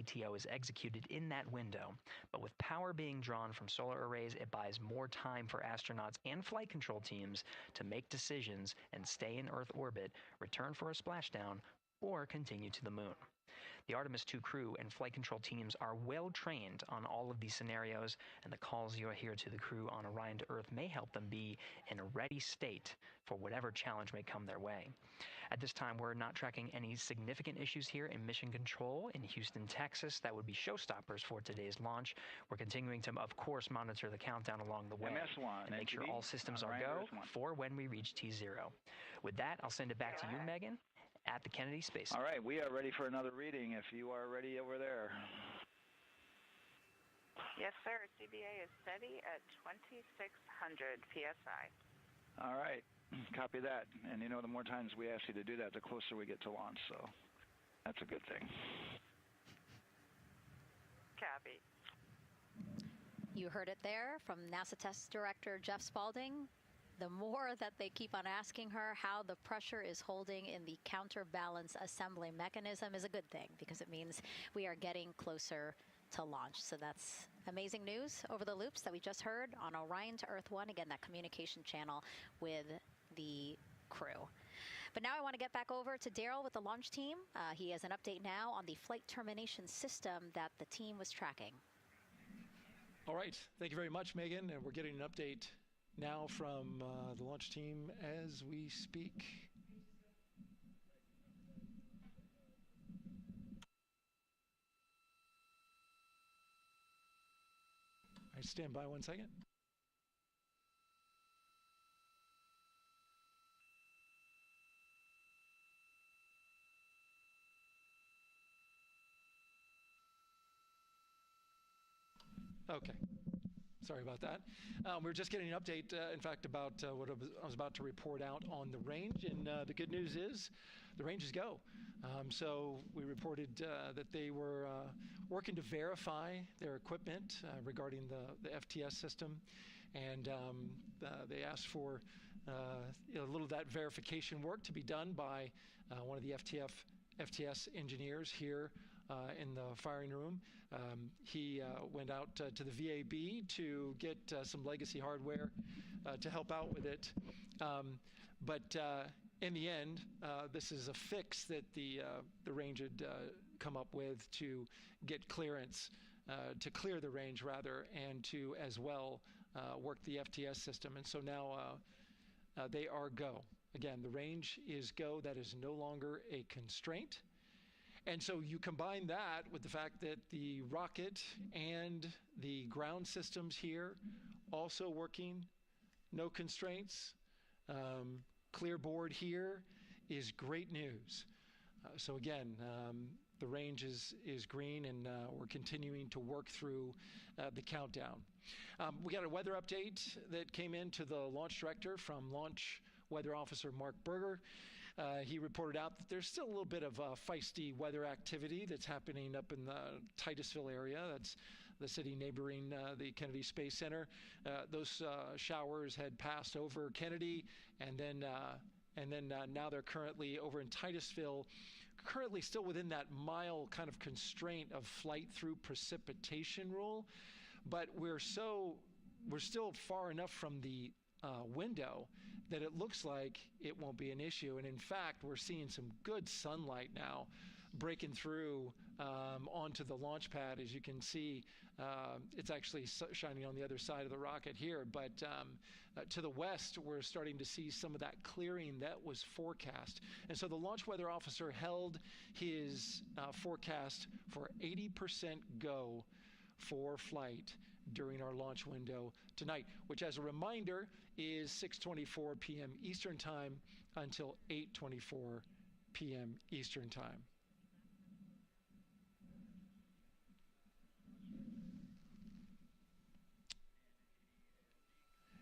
ETO is executed in that window, but with power being drawn from solar arrays, it buys more time for astronauts and flight control teams to make decisions and stay in Earth orbit, return for a splashdown, or continue to the moon. The Artemis 2 crew and flight control teams are well trained on all of these scenarios, and the calls you'll hear to the crew on Orion to Earth may help them be in a ready state for whatever challenge may come their way. At this time, we're not tracking any significant issues here in mission control in Houston, Texas. That would be showstoppers for today's launch. We're continuing to, of course, monitor the countdown along the way MS1, and make sure all systems are go for when we reach T0. With that, I'll send it back to you, Megan, at the Kennedy Space Center. All right, we are ready for another reading if you are ready over there. Yes, sir. CBA is steady at 2,600 PSI. All right, copy that. And you know, the more times we ask you to do that, the closer we get to launch, so that's a good thing. Copy. You heard it there from NASA Test Director Jeff Spaulding. The more that they keep on asking her how the pressure is holding in the counterbalance assembly mechanism is a good thing, because it means we are getting closer to launch. So that's amazing news over the loops that we just heard on Orion to Earth 1. Again, that communication channel with the crew. But now I want to get back over to Daryl with the launch team. He has an update now on the flight termination system that the team was tracking. All right. Thank you very much, Megan. And we're getting an update now from the launch team as we speak. All right, stand by 1 second. Okay. Sorry about that. We're just getting an update, in fact, about what I was about to report out on the range. And the good news is the range is go. So we reported that they were working to verify their equipment regarding the FTS system. And they asked for a little of that verification work to be done by one of the FTS engineers here in the firing room. He went out to the VAB to get some legacy hardware to help out with it. But in the end, this is a fix that the range had come up with to get clearance, to clear the range rather, and to as well work the FTS system. And so now they are go. Again, the range is go. That is no longer a constraint. And so you combine that with the fact that the rocket and the ground systems here also working, no constraints, clear board here is great news. So again, the range is green, and we're continuing to work through the countdown. We got a weather update that came in to the launch director from Launch Weather Officer Mark Berger. He reported out that there's still a little bit of feisty weather activity that's happening up in the Titusville area. That's the city neighboring the Kennedy Space Center. Those showers had passed over Kennedy, and then now they're currently over in Titusville, currently still within that mile kind of constraint of flight through precipitation rule. But we're still far enough from the window that it looks like it won't be an issue. And in fact, we're seeing some good sunlight now breaking through onto the launch pad. As you can see, it's actually shining on the other side of the rocket here. But to the west, we're starting to see some of that clearing that was forecast. And so the launch weather officer held his forecast for 80% go for flight during our launch window tonight, which, as a reminder, is 6:24 p.m. Eastern Time until 8:24 p.m. Eastern Time.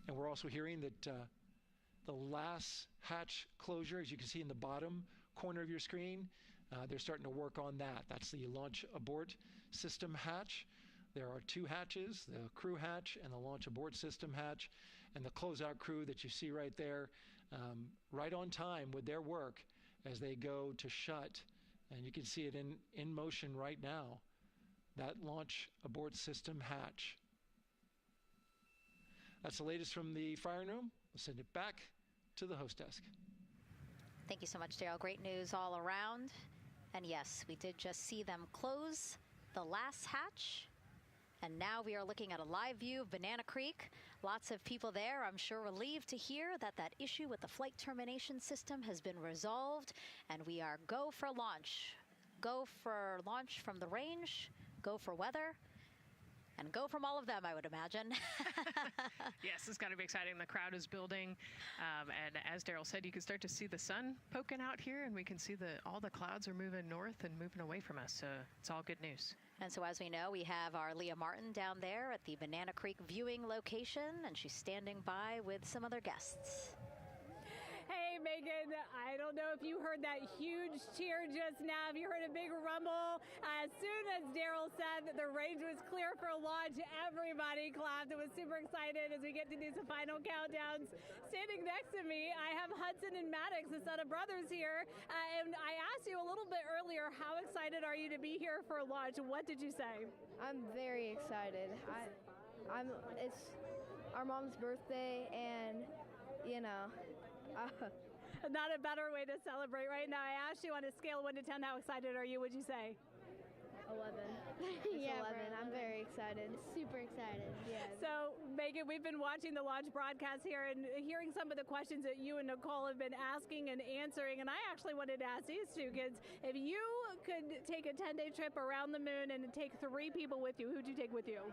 And we're also hearing that the last hatch closure, as you can see in the bottom corner of your screen, they're starting to work on that. That's the launch abort system hatch. There are two hatches, the crew hatch and the launch abort system hatch, and the closeout crew that you see right there, right on time with their work as they go to shut. And you can see it in motion right now that launch abort system hatch. That's the latest from the firing room. We'll send it back to the host desk. Thank you so much, Daryl. Great news all around. And yes, we did just see them close the last hatch. And now we are looking at a live view of Banana Creek. Lots of people there, I'm sure, relieved to hear that that issue with the flight termination system has been resolved. And we are go for launch. Go for launch from the range, go for weather, and go from all of them, I would imagine. Yes, it's got to be exciting. The crowd is building. And as Daryl said, you can start to see the sun poking out here, and we can see all the clouds are moving north and moving away from us. So it's all good news. And so as we know, we have our Leah Martin down there at the Banana Creek viewing location, and she's standing by with some other guests. Hey, Megan, I don't know if you heard that huge cheer just now. If you heard a big rumble, as soon as Daryl said that the range was clear for launch, everybody clapped. It was super excited as we get to these final countdowns. Standing next to me, I have Hudson and Maddox, the son of brothers here. And I asked you a little bit earlier, how excited are you to be here for launch? What did you say? I'm very excited. It's our mom's birthday, and not a better way to celebrate right now. I asked you on a scale of 1 to 10, how excited are you? Would you say? 11. Yeah, 11. I'm very excited. Super excited. Yeah. So, Megan, we've been watching the launch broadcast here and hearing some of the questions that you and Nicole have been asking and answering. And I actually wanted to ask these two kids, if you could take a 10-day trip around the moon and take 3 people with you, who'd you take with you?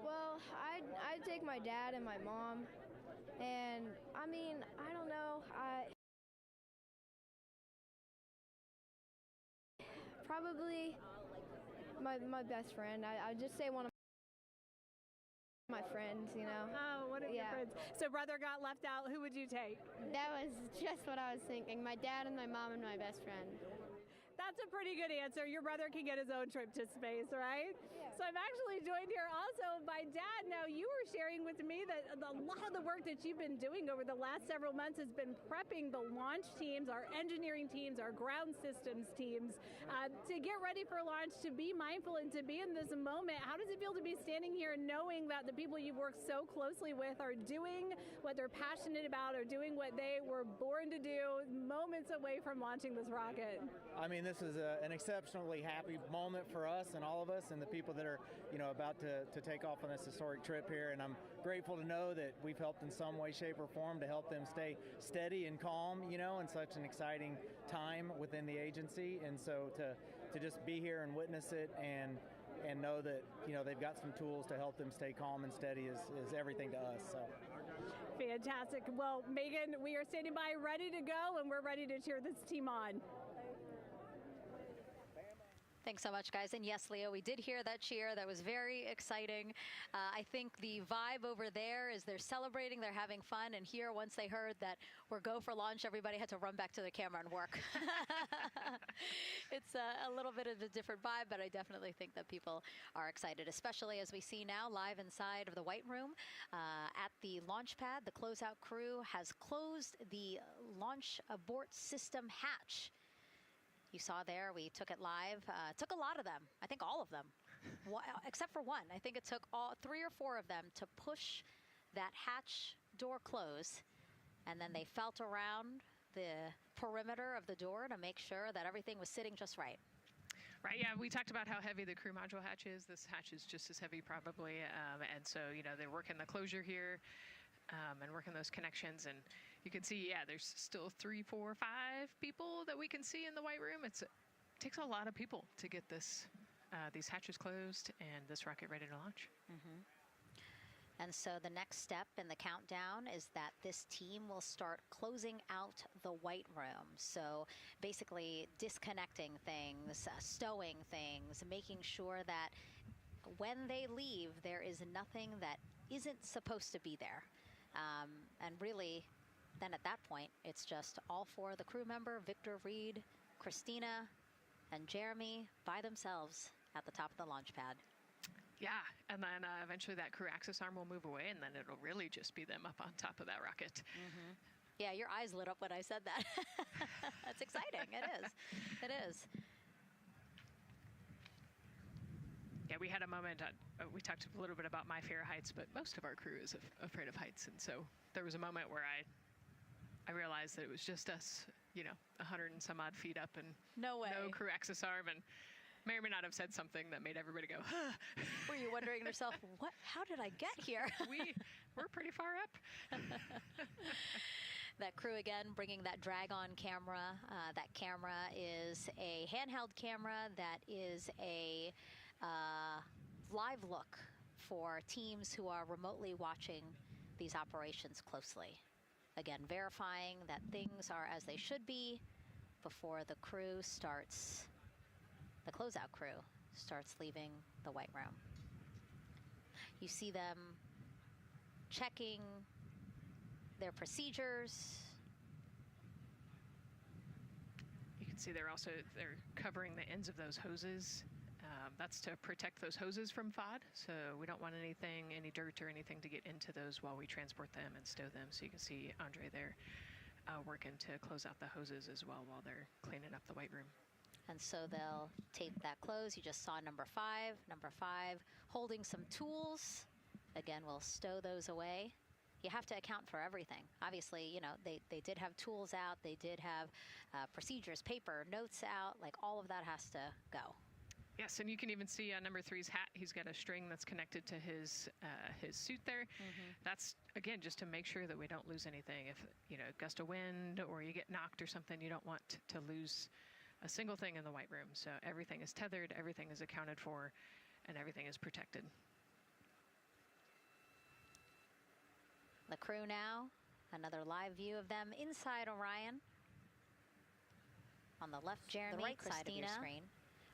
Well, I'd take my dad and my mom. And I mean, I don't know. Probably my best friend. I'd just say one of my friends, Oh, one of your friends. So brother got left out. Who would you take? That was just what I was thinking. My dad and my mom and my best friend. That's a pretty good answer. Your brother can get his own trip to space, right? Yeah. So I'm actually joined here also by Dad. Now, you were sharing with me that a lot of the work that you've been doing over the last several months has been prepping the launch teams, our engineering teams, our ground systems teams to get ready for launch, to be mindful and to be in this moment. How does it feel to be standing here knowing that the people you've worked so closely with are doing what they're passionate about, or doing what they were born to do, moments away from launching this rocket? I mean, this is an exceptionally happy moment for us and all of us and the people that are, about to take off on this historic trip here. And I'm grateful to know that we've helped in some way, shape, or form to help them stay steady and calm, in such an exciting time within the agency. And so to just be here and witness it and know that, they've got some tools to help them stay calm and steady is everything to us. So. Fantastic. Well, Megan, we are standing by ready to go, and we're ready to cheer this team on. Thanks so much, guys. And yes, Leo, we did hear that cheer. That was very exciting. I think the vibe over there is they're celebrating, they're having fun. And here, once they heard that we're go for launch, everybody had to run back to the camera and work. It's a little bit of a different vibe, but I definitely think that people are excited, especially as we see now live inside of the White Room at the launch pad. The closeout crew has closed the launch abort system hatch. You saw there, we took it live. Took a lot of them, I think all of them, except for one. I think it took 3 or 4 of them to push that hatch door close. And then they felt around the perimeter of the door to make sure that everything was sitting just right. Right, yeah, we talked about how heavy the crew module hatch is. This hatch is just as heavy probably. And so, they're working the closure here and working those connections. And you can see, there's still 3, 4, 5 people that we can see in the White Room. It takes a lot of people to get these hatches closed and this rocket ready to launch. Mm-hmm. And so the next step in the countdown is that this team will start closing out the White Room. So basically disconnecting things, stowing things, making sure that when they leave, there is nothing that isn't supposed to be there. And really, then at that point, it's just all 4 of the crew member, Victor, Reed, Christina, and Jeremy by themselves at the top of the launch pad. Yeah, and then eventually that crew access arm will move away, and then it'll really just be them up on top of that rocket. Mm-hmm. Yeah, your eyes lit up when I said that. That's exciting. It is. It is. Yeah, we had a moment, we talked a little bit about my fear of heights, but most of our crew is afraid of heights. And so there was a moment where I realized that it was just us, 100 and some odd feet up and no crew access arm, and may or may not have said something that made everybody go, huh. Were you wondering to yourself, how did I get here? We're pretty far up. That crew, again, bringing that drag-on camera. That camera is a handheld camera that is a live look for teams who are remotely watching these operations closely. Again, verifying that things are as they should be before the crew starts, the closeout crew starts leaving the white room. You see them checking their procedures. You can see they're covering the ends of those hoses. That's to protect those hoses from FOD. So we don't want any dirt or anything to get into those while we transport them and stow them. So you can see Andre there working to close out the hoses as well while they're cleaning up the white room. And so they'll tape that close. You just saw number 5. Number 5 holding some tools. Again, we'll stow those away. You have to account for everything. Obviously, they did have tools out. They did have procedures, paper, notes out. Like, all of that has to go. Yes, and you can even see on number 3's hat, he's got a string that's connected to his suit there. Mm-hmm. That's, again, just to make sure that we don't lose anything. If, gust of wind or you get knocked or something, you don't want to lose a single thing in the white room. So everything is tethered, everything is accounted for, and everything is protected. The crew now, another live view of them inside Orion. On the left, Jeremy, the right Christina. side of your screen.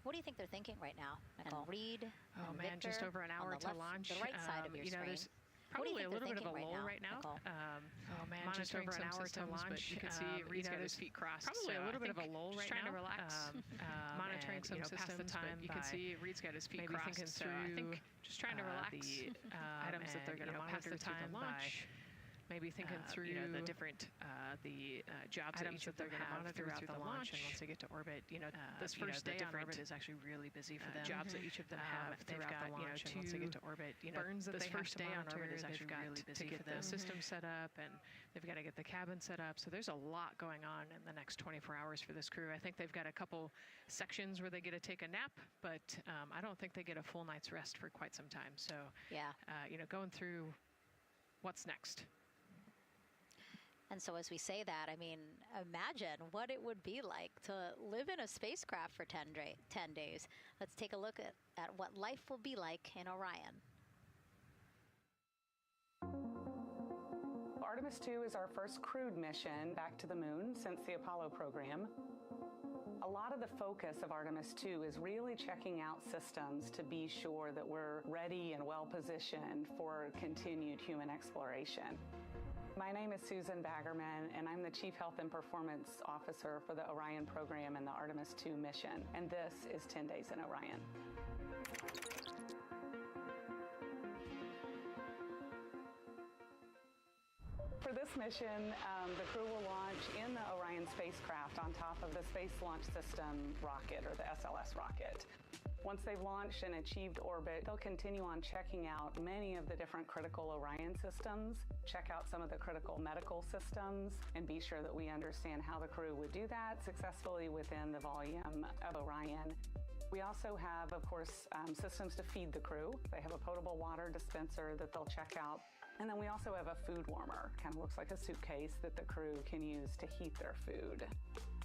What do you think they're thinking right now, Nicole? And Reed and man, Victor just over an hour on the to launch. The right side of your screen. There's probably a little bit of a lull right now. Just over an hour to launch. You can see Reed's got his feet crossed. Probably a little bit of a lull right now. Trying to relax. Monitoring some systems, past the time. You can see Reed's got his feet crossed. Thinking through, I think just trying to relax the items that they're going to monitor through the launch. Maybe thinking through the different jobs that each of them have throughout the launch, and once they get to orbit, this first day on orbit is actually really busy for them. Jobs that each of them have throughout the launch, and once they get to orbit, burns that this first day on orbit is actually really busy to get the system set up, and they've got to get the cabin set up. So there's a lot going on in the next 24 hours for this crew. I think they've got a couple sections where they get to take a nap, but I don't think they get a full night's rest for quite some time. So going through what's next. And so as we say that, I mean, imagine what it would be like to live in a spacecraft for 10 days. Let's take a look at what life will be like in Orion. Artemis 2 is our first crewed mission back to the moon since the Apollo program. A lot of the focus of Artemis 2 is really checking out systems to be sure that we're ready and well positioned for continued human exploration. My name is Susan Baggerman, and I'm the Chief Health and Performance Officer for the Orion program and the Artemis 2 mission. And this is 10 Days in Orion. For this mission, the crew will launch in the Orion spacecraft on top of the Space Launch System rocket, or the SLS rocket. Once they've launched and achieved orbit, they'll continue on checking out many of the different critical Orion systems, check out some of the critical medical systems, and be sure that we understand how the crew would do that successfully within the volume of Orion. We also have, of course, systems to feed the crew. They have a potable water dispenser that they'll check out. And then we also have a food warmer, kind of looks like a suitcase that the crew can use to heat their food.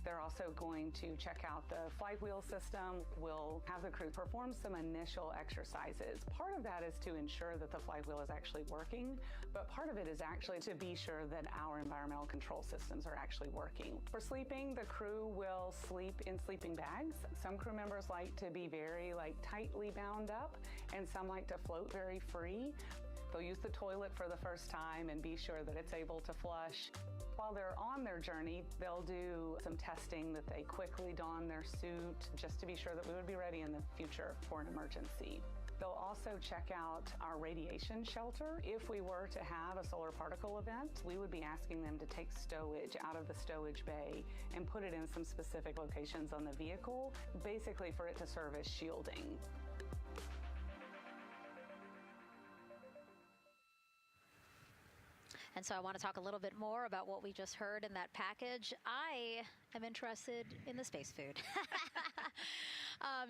They're also going to check out the flight wheel system. We'll have the crew perform some initial exercises. Part of that is to ensure that the flight wheel is actually working, but part of it is actually to be sure that our environmental control systems are actually working. For sleeping, the crew will sleep in sleeping bags. Some crew members like to be very tightly bound up, and some like to float very free. They'll use the toilet for the first time and be sure that it's able to flush. While they're on their journey, they'll do some testing that they quickly don their suit just to be sure that we would be ready in the future for an emergency. They'll also check out our radiation shelter. If we were to have a solar particle event, we would be asking them to take stowage out of the stowage bay and put it in some specific locations on the vehicle, basically for it to serve as shielding. And so I want to talk a little bit more about what we just heard in that package. I am interested in the space food.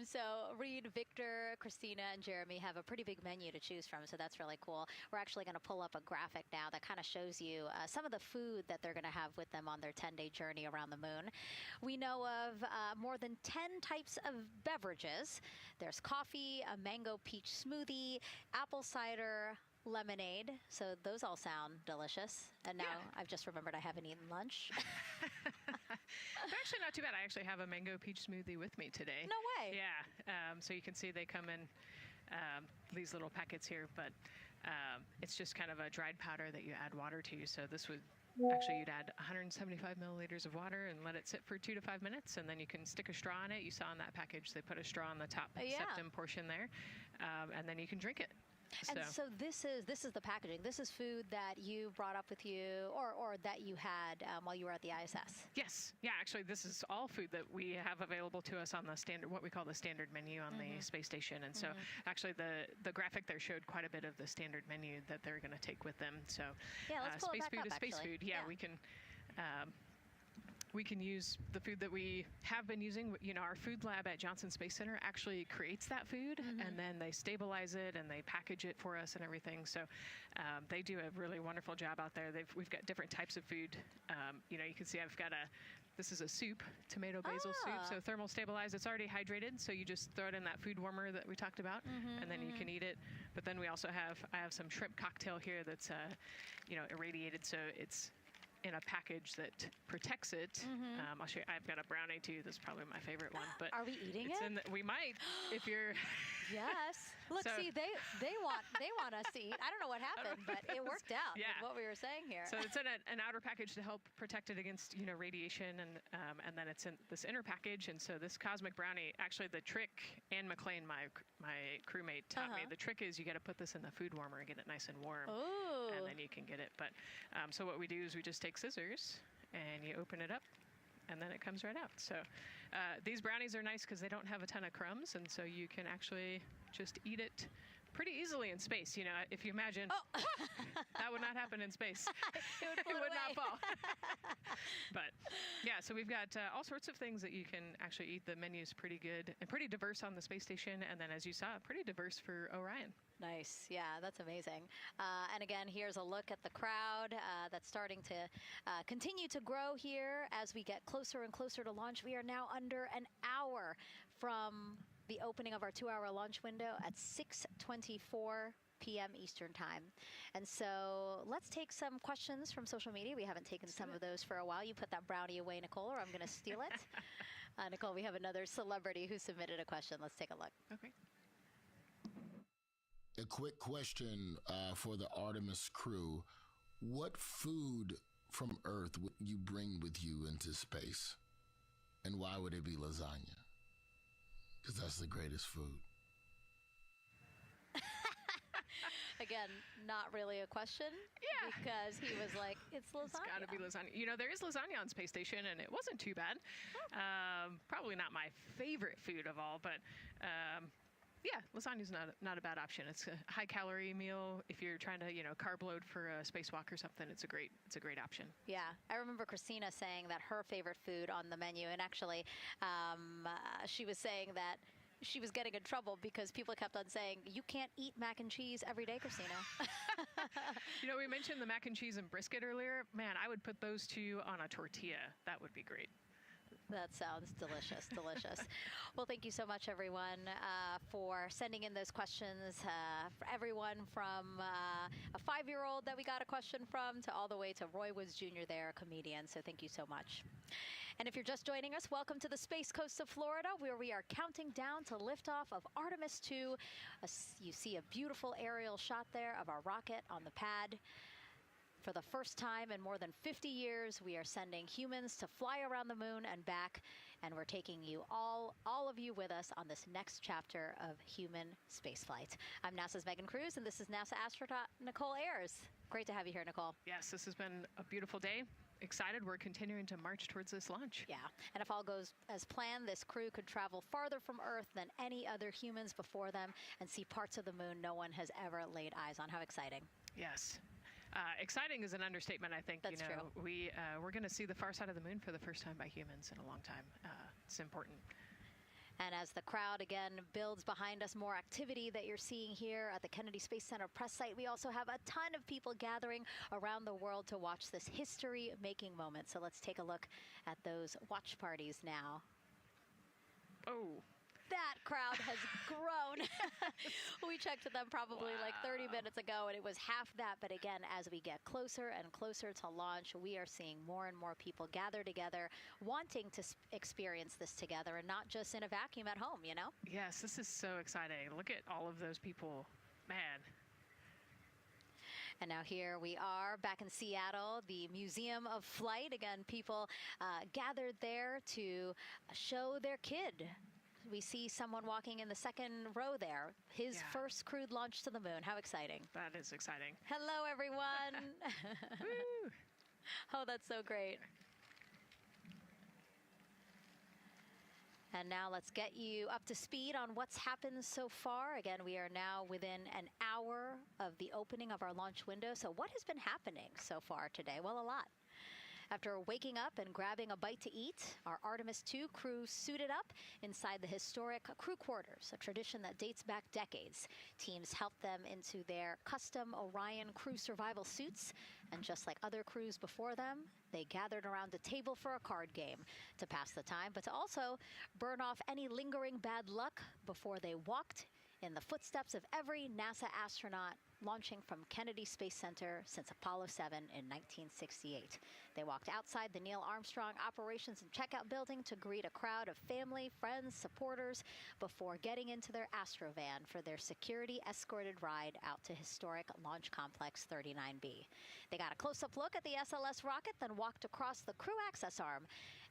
So Reed, Victor, Christina, and Jeremy have a pretty big menu to choose from, so that's really cool. We're actually going to pull up a graphic now that kind of shows you some of the food that they're going to have with them on their 10-day journey around the moon. We know of more than 10 types of beverages. There's coffee, a mango peach smoothie, apple cider, lemonade. So those all sound delicious. And now I've just remembered I haven't eaten lunch. They're actually not too bad. I actually have a mango peach smoothie with me today. No way. Yeah. So you can see they come in these little packets here, but it's just kind of a dried powder that you add water to. So this would actually, you'd add 175 milliliters of water and let it sit for 2 to 5 minutes, and then you can stick a straw in it. You saw in that package they put a straw on the top septum portion there, and then you can drink it. And so this is the packaging. This is food that you brought up with you, or that you had while you were at the ISS. Yes, yeah. Actually, this is all food that we have available to us on the standard, what we call the standard menu on the space station. And so, actually, the graphic there showed quite a bit of the standard menu that they're going to take with them. So, yeah, let's pull space it back food up, is space food. Yeah, we can use the food that we have been using. You know, our food lab at Johnson Space Center actually creates that food, and then they stabilize it and they package it for us and everything. So they do a really wonderful job out there. We've got different types of food. You know, you can see I've got this is a soup, tomato basil soup. So thermal stabilized. It's already hydrated, so you just throw it in that food warmer that we talked about, and then you can eat it. But then we also I have some shrimp cocktail here that's you know, irradiated, so it's in a package that protects it. I'll show you. I've got a brownie too. That's probably my favorite one. But are we eating it? We might, if you're. Yes. Look, see, they want us to eat. I don't know what happened, but it worked out. Yeah. With what we were saying here. So it's in an outer package to help protect it against, you know, radiation, and then it's in this inner package. And so this cosmic brownie, actually, the trick, Ann McLean, my crewmate, taught me. The trick is you got to put this in the food warmer and get it nice and warm. Ooh. And then you can get it. But so what we do is we just take scissors and you open it up, and then it comes right out. So these brownies are nice because they don't have a ton of crumbs, and so you can actually just eat it pretty easily in space. You know, if you imagine, that would not happen in space. It would not fall. But yeah, so we've got all sorts of things that you can actually eat. The menu's pretty good and pretty diverse on the space station, and then as you saw, pretty diverse for Orion. Nice. Yeah, that's amazing. And again, here's a look at the crowd that's starting to continue to grow here as we get closer and closer to launch. We are now under an hour from the opening of our 2-hour launch window at 6:24 p.m. Eastern Time. And so let's take some questions from social media. We haven't taken some of those for a while. You put that brownie away, Nicole, or I'm going to steal it. Nicole, we have another celebrity who submitted a question. Let's take a look. Okay. A quick question for the Artemis crew. What food from Earth would you bring with you into space? And why would it be lasagna? Because that's the greatest food. Again, not really a question. Yeah. Because he was like, it's lasagna. It's got to be lasagna. You know, there is lasagna on Space Station, and it wasn't too bad. Probably not my favorite food of all, but yeah, lasagna's not a bad option. It's a high-calorie meal. If you're trying to, you know, carb load for a spacewalk or something, it's a great option. Yeah, I remember Christina saying that her favorite food on the menu, and actually, she was saying that she was getting in trouble because people kept on saying, you can't eat mac and cheese every day, Christina. You know, we mentioned the mac and cheese and brisket earlier. Man, I would put those two on a tortilla. That would be great. That sounds delicious, delicious. Well, thank you so much, everyone, for sending in those questions. For everyone from a 5-year-old that we got a question from to all the way to Roy Woods Jr. there, a comedian. So thank you so much. And if you're just joining us, welcome to the Space Coast of Florida, where we are counting down to liftoff of Artemis 2. You see a beautiful aerial shot there of our rocket on the pad. For the first time in more than 50 years, we are sending humans to fly around the moon and back, and we're taking you all of you with us on this next chapter of human spaceflight. I'm NASA's Megan Cruz, and this is NASA astronaut Nicole Ayers. Great to have you here, Nicole. Yes, this has been a beautiful day. Excited. We're continuing to march towards this launch. Yeah, and if all goes as planned, this crew could travel farther from Earth than any other humans before them and see parts of the moon no one has ever laid eyes on. How exciting. Yes. Exciting is an understatement, I think. That's true. We're going to see the far side of the moon for the first time by humans in a long time. It's important. And as the crowd again builds behind us, more activity that you're seeing here at the Kennedy Space Center press site. We also have a ton of people gathering around the world to watch this history-making moment. So let's take a look at those watch parties now. Oh. That crowd has grown. We checked with them probably like 30 minutes ago, and it was half that. But again, as we get closer and closer to launch, we are seeing more and more people gather together, wanting to experience this together and not just in a vacuum at home, you know? Yes, this is so exciting. Look at all of those people. Man. And now here we are back in Seattle, the Museum of Flight. Again, people gathered there to show their kid. We see someone walking in the second row there. His first crewed launch to the moon. How exciting. That is exciting. Hello, everyone. Woo. Oh, that's so great. And now let's get you up to speed on what's happened so far. Again, we are now within an hour of the opening of our launch window. So what has been happening so far today? Well, a lot. After waking up and grabbing a bite to eat, our Artemis II crew suited up inside the historic crew quarters, a tradition that dates back decades. Teams helped them into their custom Orion crew survival suits, and just like other crews before them, they gathered around a table for a card game to pass the time, but to also burn off any lingering bad luck before they walked in the footsteps of every NASA astronaut launching from Kennedy Space Center since Apollo 7 in 1968. They walked outside the Neil Armstrong Operations and Checkout Building to greet a crowd of family, friends, supporters before getting into their Astrovan for their security-escorted ride out to historic Launch Complex 39B. They got a close-up look at the SLS rocket, then walked across the crew access arm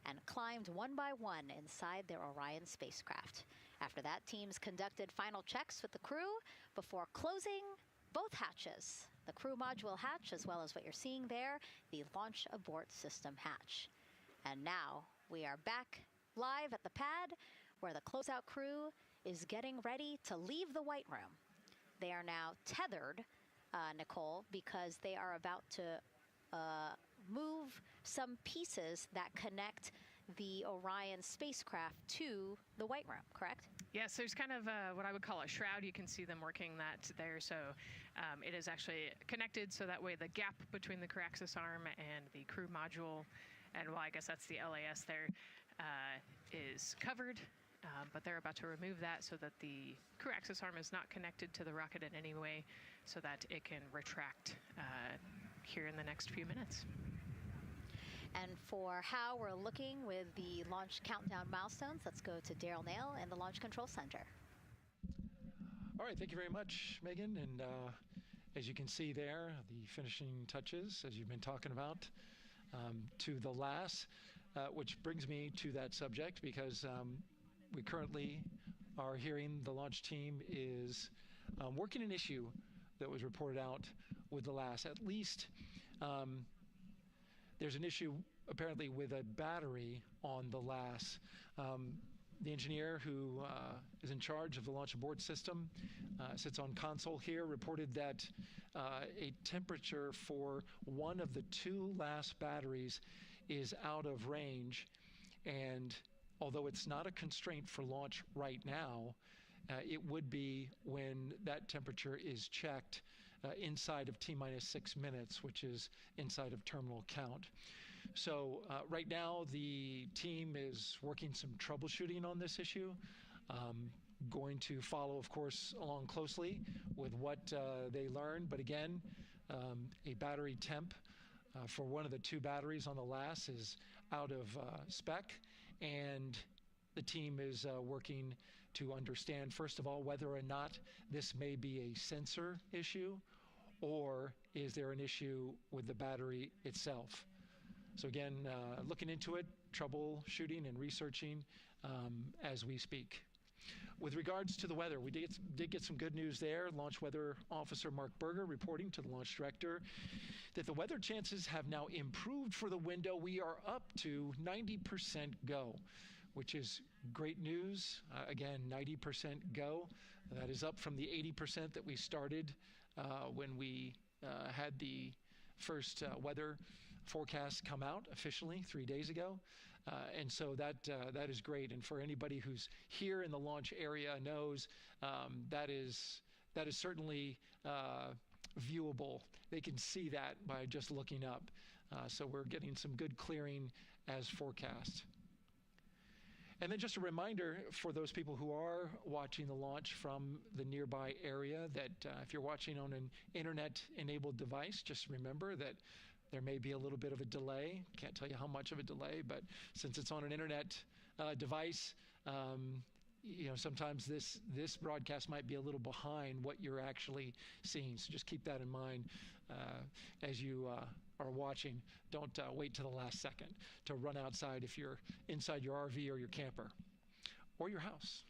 and climbed one by one inside their Orion spacecraft. After that, teams conducted final checks with the crew before closing both hatches, the crew module hatch, as well as what you're seeing there, the launch abort system hatch. And now we are back live at the pad where the closeout crew is getting ready to leave the White Room. They are now tethered, Nicole, because they are about to move some pieces that connect the Orion spacecraft to the White Room, correct? Yes, there's kind of what I would call a shroud. You can see them working that there. So it is actually connected, so that way the gap between the crew access arm and the crew module, and well, I guess that's the LAS there, is covered. But they're about to remove that so that the crew access arm is not connected to the rocket in any way, so that it can retract here in the next few minutes. And for how we're looking with the launch countdown milestones, let's go to Daryl Nail in the Launch Control Center. All right, thank you very much, Megan. And as you can see there, the finishing touches, as you've been talking about, to the LAS, which brings me to that subject, because we currently are hearing the launch team is working an issue that was reported out with the LAS. At least there's an issue apparently with a battery on the LAS. The engineer who is in charge of the launch abort system sits on console here, reported that a temperature for one of the two LAS batteries is out of range, and although it's not a constraint for launch right now, it would be when that temperature is checked inside of T-minus 6 minutes, which is inside of terminal count. So right now the team is working some troubleshooting on this issue. Going to follow, of course, along closely with what they learn. But again, a battery temp for one of the two batteries on the LAS is out of spec, and the team is working to understand, first of all, whether or not this may be a sensor issue, or is there an issue with the battery itself. So again, looking into it, troubleshooting and researching as we speak. With regards to the weather, we did get some good news there. Launch Weather Officer Mark Berger reporting to the launch director that the weather chances have now improved for the window. We are up to 90% go, which is great news. Again, 90% go. That is up from the 80% that we started when we had the first weather forecasts come out officially 3 days ago. And so that is great. And for anybody who's here in the launch area knows that is certainly viewable. They can see that by just looking up. So we're getting some good clearing as forecast. And then just a reminder for those people who are watching the launch from the nearby area that if you're watching on an internet-enabled device, just remember that there may be a little bit of a delay. Can't tell you how much of a delay, but since it's on an internet device, sometimes this broadcast might be a little behind what you're actually seeing. So just keep that in mind as you are watching. Don't wait to the last second to run outside if you're inside your RV or your camper or your house.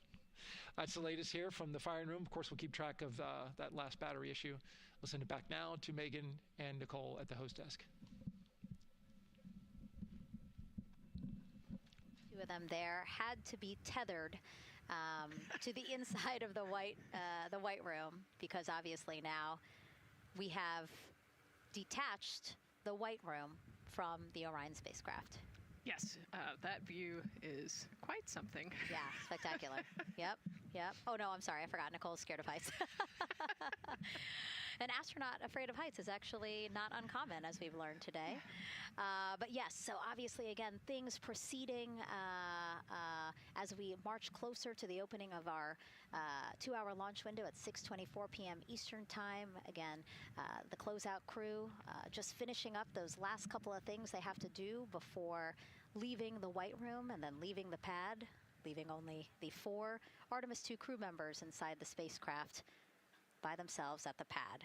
That's the latest here from the firing room. Of course, we'll keep track of that last battery issue. We'll send it back now to Megan and Nicole at the host desk. Two of them there had to be tethered to the inside of the white room, because obviously now we have detached the white room from the Orion spacecraft. Yes, that view is quite something. Yeah, spectacular. Yep. Oh no, I'm sorry, I forgot. Nicole's scared of heights. An astronaut afraid of heights is actually not uncommon, as we've learned today. But yes, so obviously, again, things proceeding as we march closer to the opening of our 2-hour launch window at 6:24 p.m. Eastern Time. Again, the closeout crew just finishing up those last couple of things they have to do before leaving the white room and then leaving the pad, leaving only the 4 Artemis 2 crew members inside the spacecraft by themselves at the pad.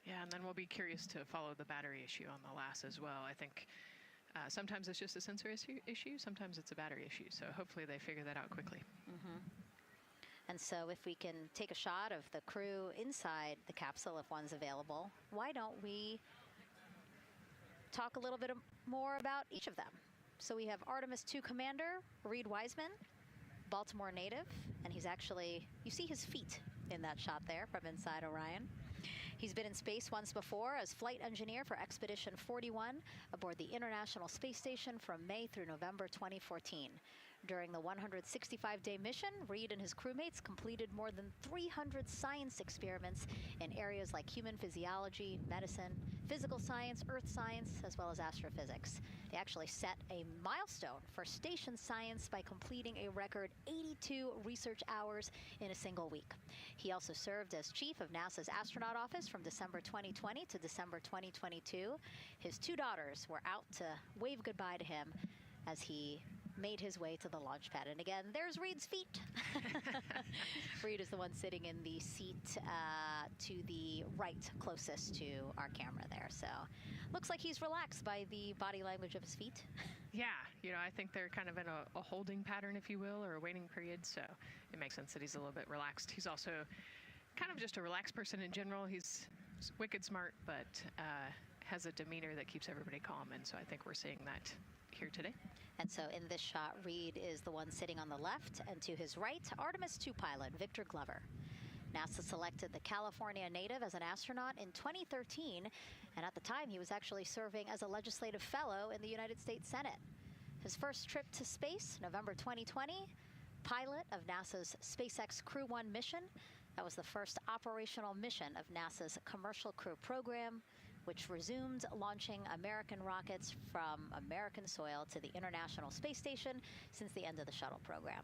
Yeah, and then we'll be curious to follow the battery issue on the LAS as well. I think sometimes it's just a sensor issue, sometimes it's a battery issue. So hopefully they figure that out quickly. Mm-hmm. And so if we can take a shot of the crew inside the capsule, if one's available, why don't we talk a little bit more about each of them? So we have Artemis 2 Commander Reed Wiseman, Baltimore native, and he's actually, you see his feet in that shot there from inside Orion. He's been in space once before as flight engineer for Expedition 41 aboard the International Space Station from May through November 2014. During the 165-day mission, Reed and his crewmates completed more than 300 science experiments in areas like human physiology, medicine, physical science, earth science, as well as astrophysics. They actually set a milestone for station science by completing a record 82 research hours in a single week. He also served as chief of NASA's astronaut office from December 2020 to December 2022. His 2 daughters were out to wave goodbye to him as he made his way to the launch pad. And again, there's Reed's feet. Reed is the one sitting in the seat to the right, closest to our camera there. So looks like he's relaxed by the body language of his feet. Yeah, I think they're kind of in a holding pattern, if you will, or a waiting period. So it makes sense that he's a little bit relaxed. He's also kind of just a relaxed person in general. He's wicked smart, but has a demeanor that keeps everybody calm. And so I think we're seeing that here today. And so in this shot, Reed is the one sitting on the left, and to his right, Artemis 2 pilot Victor Glover. NASA selected the California native as an astronaut in 2013, and at the time he was actually serving as a legislative fellow in the United States Senate. His first trip to space, November 2020, pilot of NASA's SpaceX Crew 1 mission. That was the first operational mission of NASA's Commercial Crew program, which resumed launching American rockets from American soil to the International Space Station since the end of the shuttle program.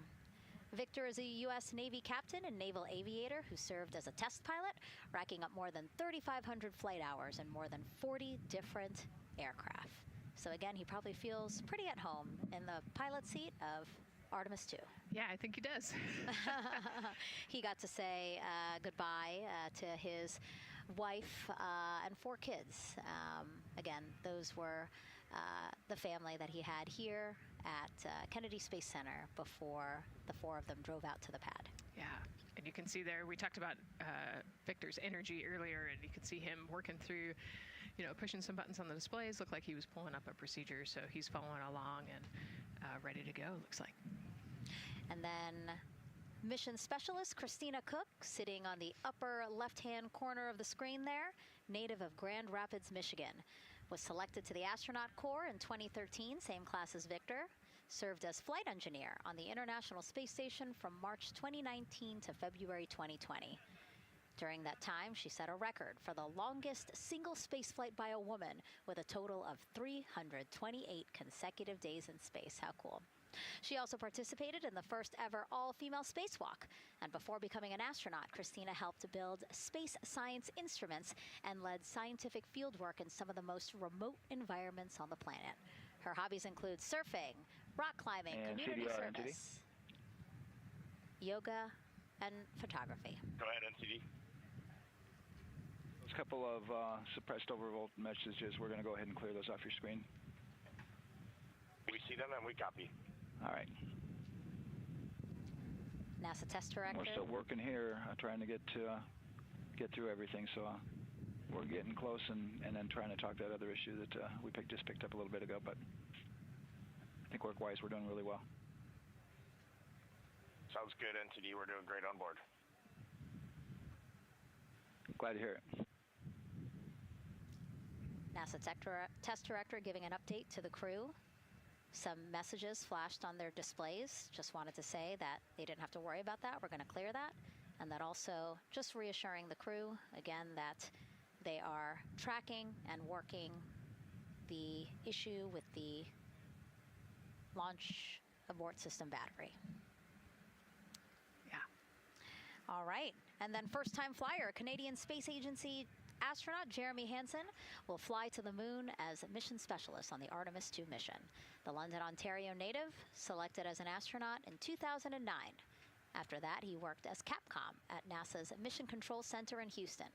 Victor is a U.S. Navy captain and naval aviator who served as a test pilot, racking up more than 3,500 flight hours in more than 40 different aircraft. So again, he probably feels pretty at home in the pilot seat of Artemis 2. Yeah, I think he does. He got to say goodbye to his wife and 4 kids. Again, those were the family that he had here at Kennedy Space Center before the 4 of them drove out to the pad. Yeah, and you can see there, we talked about Victor's energy earlier, and you can see him working through, pushing some buttons on the displays. Looked like he was pulling up a procedure, so he's following along and ready to go, looks like. And then mission specialist Christina Cook, sitting on the upper left-hand corner of the screen there, native of Grand Rapids, Michigan. Was selected to the astronaut corps in 2013, same class as Victor. Served as flight engineer on the International Space Station from March 2019 to February 2020. During that time, she set a record for the longest single spaceflight by a woman with a total of 328 consecutive days in space. How cool. She also participated in the first ever all-female spacewalk. And before becoming an astronaut, Christina helped build space science instruments and led scientific fieldwork in some of the most remote environments on the planet. Her hobbies include surfing, rock climbing, and community CDR, service, yoga, and photography. Go ahead, NCD. Those couple of suppressed overvolt messages, we're going to go ahead and clear those off your screen. We see them and we copy. All right. NASA test director. We're still working here, trying to get through everything. So we're getting close, and then trying to talk that other issue that we just picked up a little bit ago. But I think work-wise, we're doing really well. Sounds good, NTD. We're doing great on board. Glad to hear it. NASA test director giving an update to the crew. Some messages flashed on their displays. Just wanted to say that they didn't have to worry about that. We're going to clear that. And that also just reassuring the crew, again, that they are tracking and working the issue with the launch abort system battery. Yeah. All right. And then first-time flyer, Canadian Space Agency astronaut Jeremy Hansen will fly to the moon as a mission specialist on the Artemis 2 mission. The London, Ontario native selected as an astronaut in 2009. After that, he worked as Capcom at NASA's Mission Control Center in Houston.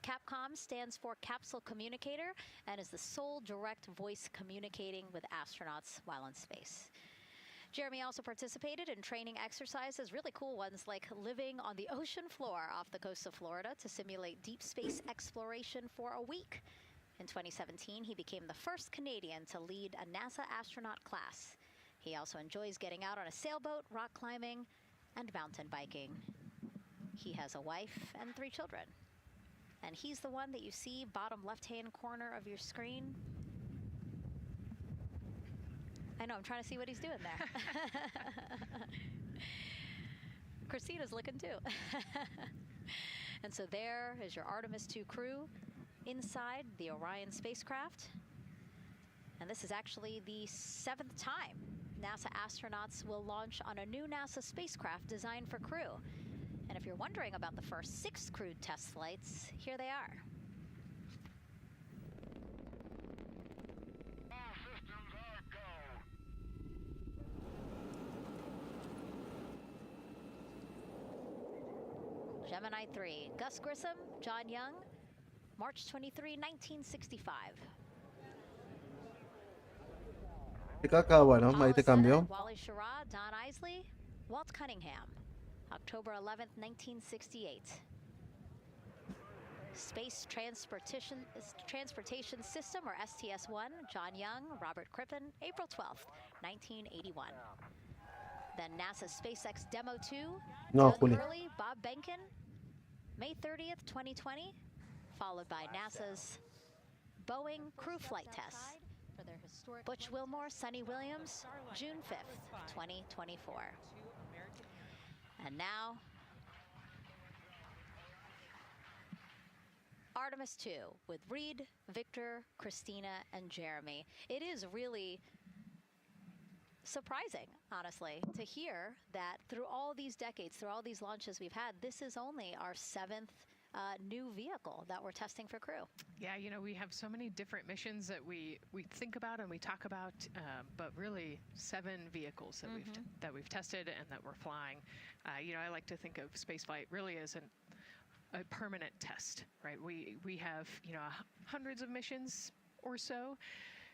Capcom stands for Capsule Communicator and is the sole direct voice communicating with astronauts while in space. Jeremy also participated in training exercises, really cool ones, like living on the ocean floor off the coast of Florida to simulate deep space exploration for a week. In 2017, he became the first Canadian to lead a NASA astronaut class. He also enjoys getting out on a sailboat, rock climbing, and mountain biking. He has a wife and 3 children. And he's the one that you see bottom left-hand corner of your screen. I know, I'm trying to see what he's doing there. Christina's looking too. And so there is your Artemis 2 crew inside the Orion spacecraft. And this is actually the 7th time NASA astronauts will launch on a new NASA spacecraft designed for crew. And if you're wondering about the first 6 crewed test flights, here they are. Gemini 3, Gus Grissom, John Young, March 23, 1965. Ahí te cambió. Wally Schirra, Don Isley, Walt Cunningham, October 11th, 1968. Space Transportation System, or STS-1, John Young, Robert Crippen, April 12th, 1981. Then NASA SpaceX Demo 2, Doug Hurley, Bob Behnken, May 30th, 2020, followed by NASA's Boeing crew flight tests. Butch Wilmore, Sonny Williams, June 5th, 2024. And now, Artemis 2 with Reed, Victor, Christina, and Jeremy. It is really surprising, honestly, to hear that through all these decades, through all these launches we've had, this is only our 7th new vehicle that we're testing for crew. Yeah, you know, we have so many different missions that we think about and we talk about, but really 7 vehicles that we've tested and that we're flying. You know, I like to think of spaceflight really as a permanent test, right? We have, you know, hundreds of missions or so.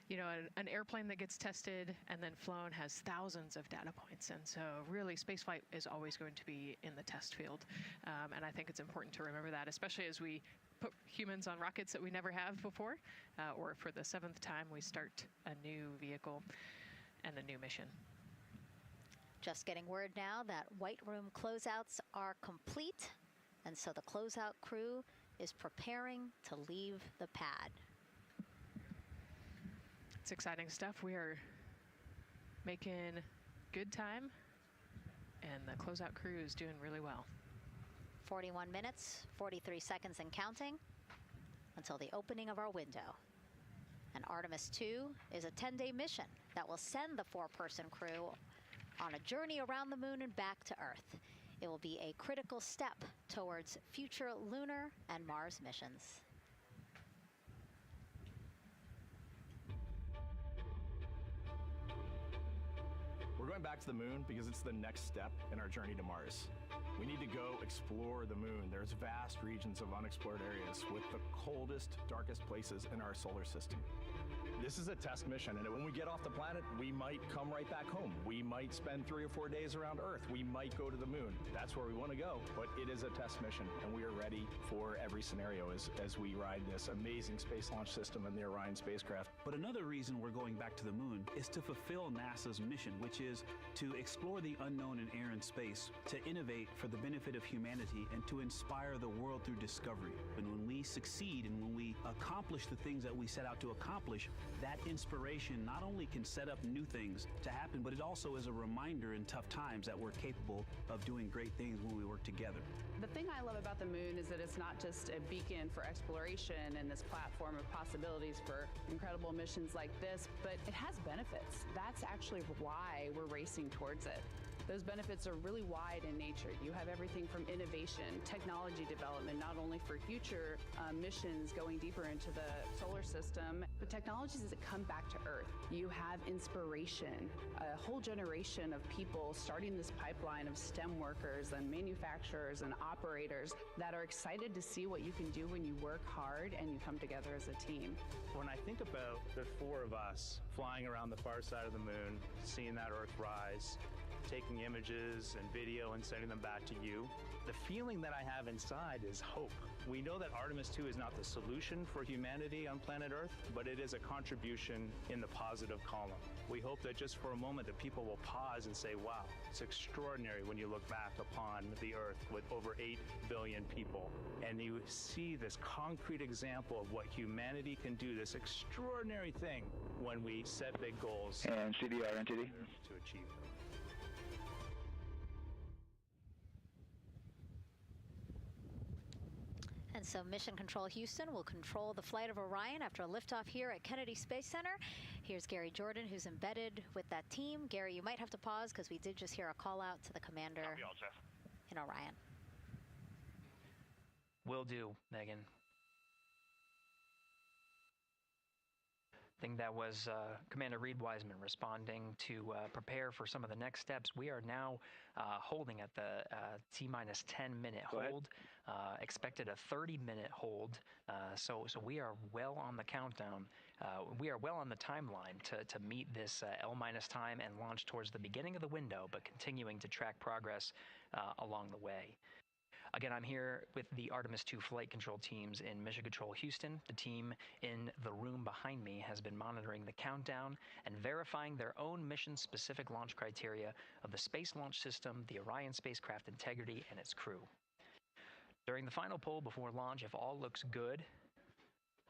You know, an airplane that gets tested and then flown has thousands of data points. And so really spaceflight is always going to be in the test field. And I think it's important to remember that, especially as we put humans on rockets that we never have before, or for the 7th time we start a new vehicle and a new mission. Just getting word now that White Room closeouts are complete. And so the closeout crew is preparing to leave the pad. it's exciting stuff. We are making good time, and the closeout crew is doing really well. 41 minutes, 43 seconds and counting until the opening of our window. And Artemis 2 is a 10-day mission that will send the 4-person crew on a journey around the moon and back to Earth. It will be a critical step towards future lunar and Mars missions. We're going back to the moon because it's the next step in our journey to Mars. We need to go explore the moon. There's vast regions of unexplored areas with the coldest, darkest places in our solar system. This is a test mission, and when we get off the planet, we might come right back home. We might spend 3 or 4 days around Earth. We might go to the moon. That's where we want to go, but it is a test mission, and we are ready for every scenario as we ride this amazing space launch system and the Orion spacecraft. But another reason we're going back to the moon is to fulfill NASA's mission, which is to explore the unknown in air and space, to innovate for the benefit of humanity, and to inspire the world through discovery. And when we succeed and when we accomplish the things that we set out to accomplish, that inspiration not only can set up new things to happen, but it also is a reminder in tough times that we're capable of doing great things when we work together. The thing I love about the moon is that it's not just a beacon for exploration and this platform of possibilities for incredible missions like this, but it has benefits. That's actually why we're racing towards it. Those benefits are really wide in nature. You have everything from innovation, technology development, not only for future missions going deeper into the solar system, but technologies that come back to Earth. You have inspiration, a whole generation of people starting this pipeline of STEM workers and manufacturers and operators that are excited to see what you can do when you work hard and you come together as a team. When I think about the 4 of us flying around the far side of the moon, seeing that Earth rise, taking images and video and sending them back to you, the feeling that I have inside is hope. We know that Artemis 2 is not the solution for humanity on planet Earth, but it is a contribution in the positive column. We hope that just for a moment that people will pause and say, wow, it's extraordinary when you look back upon the Earth with over 8 billion people, and you see this concrete example of what humanity can do, this extraordinary thing when we set big goals and CDR NTD to achieve them. And so Mission Control Houston will control the flight of Orion after a liftoff here at Kennedy Space Center. Here's Gary Jordan, who's embedded with that team. Gary, you might have to pause because we did just hear a call out to the commander in Orion. Will do, Megan. I think that was Commander Reed Wiseman responding to prepare for some of the next steps. We are now holding at the T-minus 10-minute hold. Expected a 30-minute hold. So we are well on the countdown. We are well on the timeline to meet this L-minus time and launch towards the beginning of the window, but continuing to track progress along the way. Again, I'm here with the Artemis 2 flight control teams in Mission Control Houston. The team in the room behind me has been monitoring the countdown and verifying their own mission-specific launch criteria of the Space Launch System, the Orion spacecraft integrity, and its crew. During the final poll before launch, if all looks good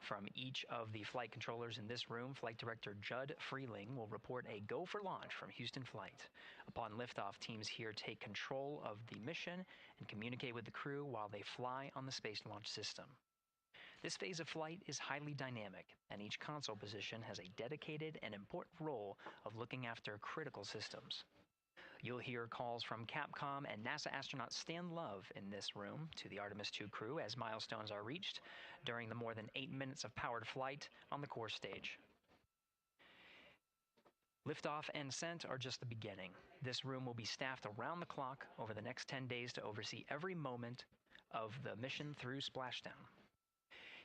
from each of the flight controllers in this room, Flight Director Judd Freeling will report a go for launch from Houston Flight. Upon liftoff, teams here take control of the mission and communicate with the crew while they fly on the Space Launch System. This phase of flight is highly dynamic, and each console position has a dedicated and important role of looking after critical systems. You'll hear calls from Capcom and NASA astronaut Stan Love in this room to the Artemis 2 crew as milestones are reached during the more than 8 minutes of powered flight on the core stage. Liftoff and ascent are just the beginning. This room will be staffed around the clock over the next 10 days to oversee every moment of the mission through splashdown.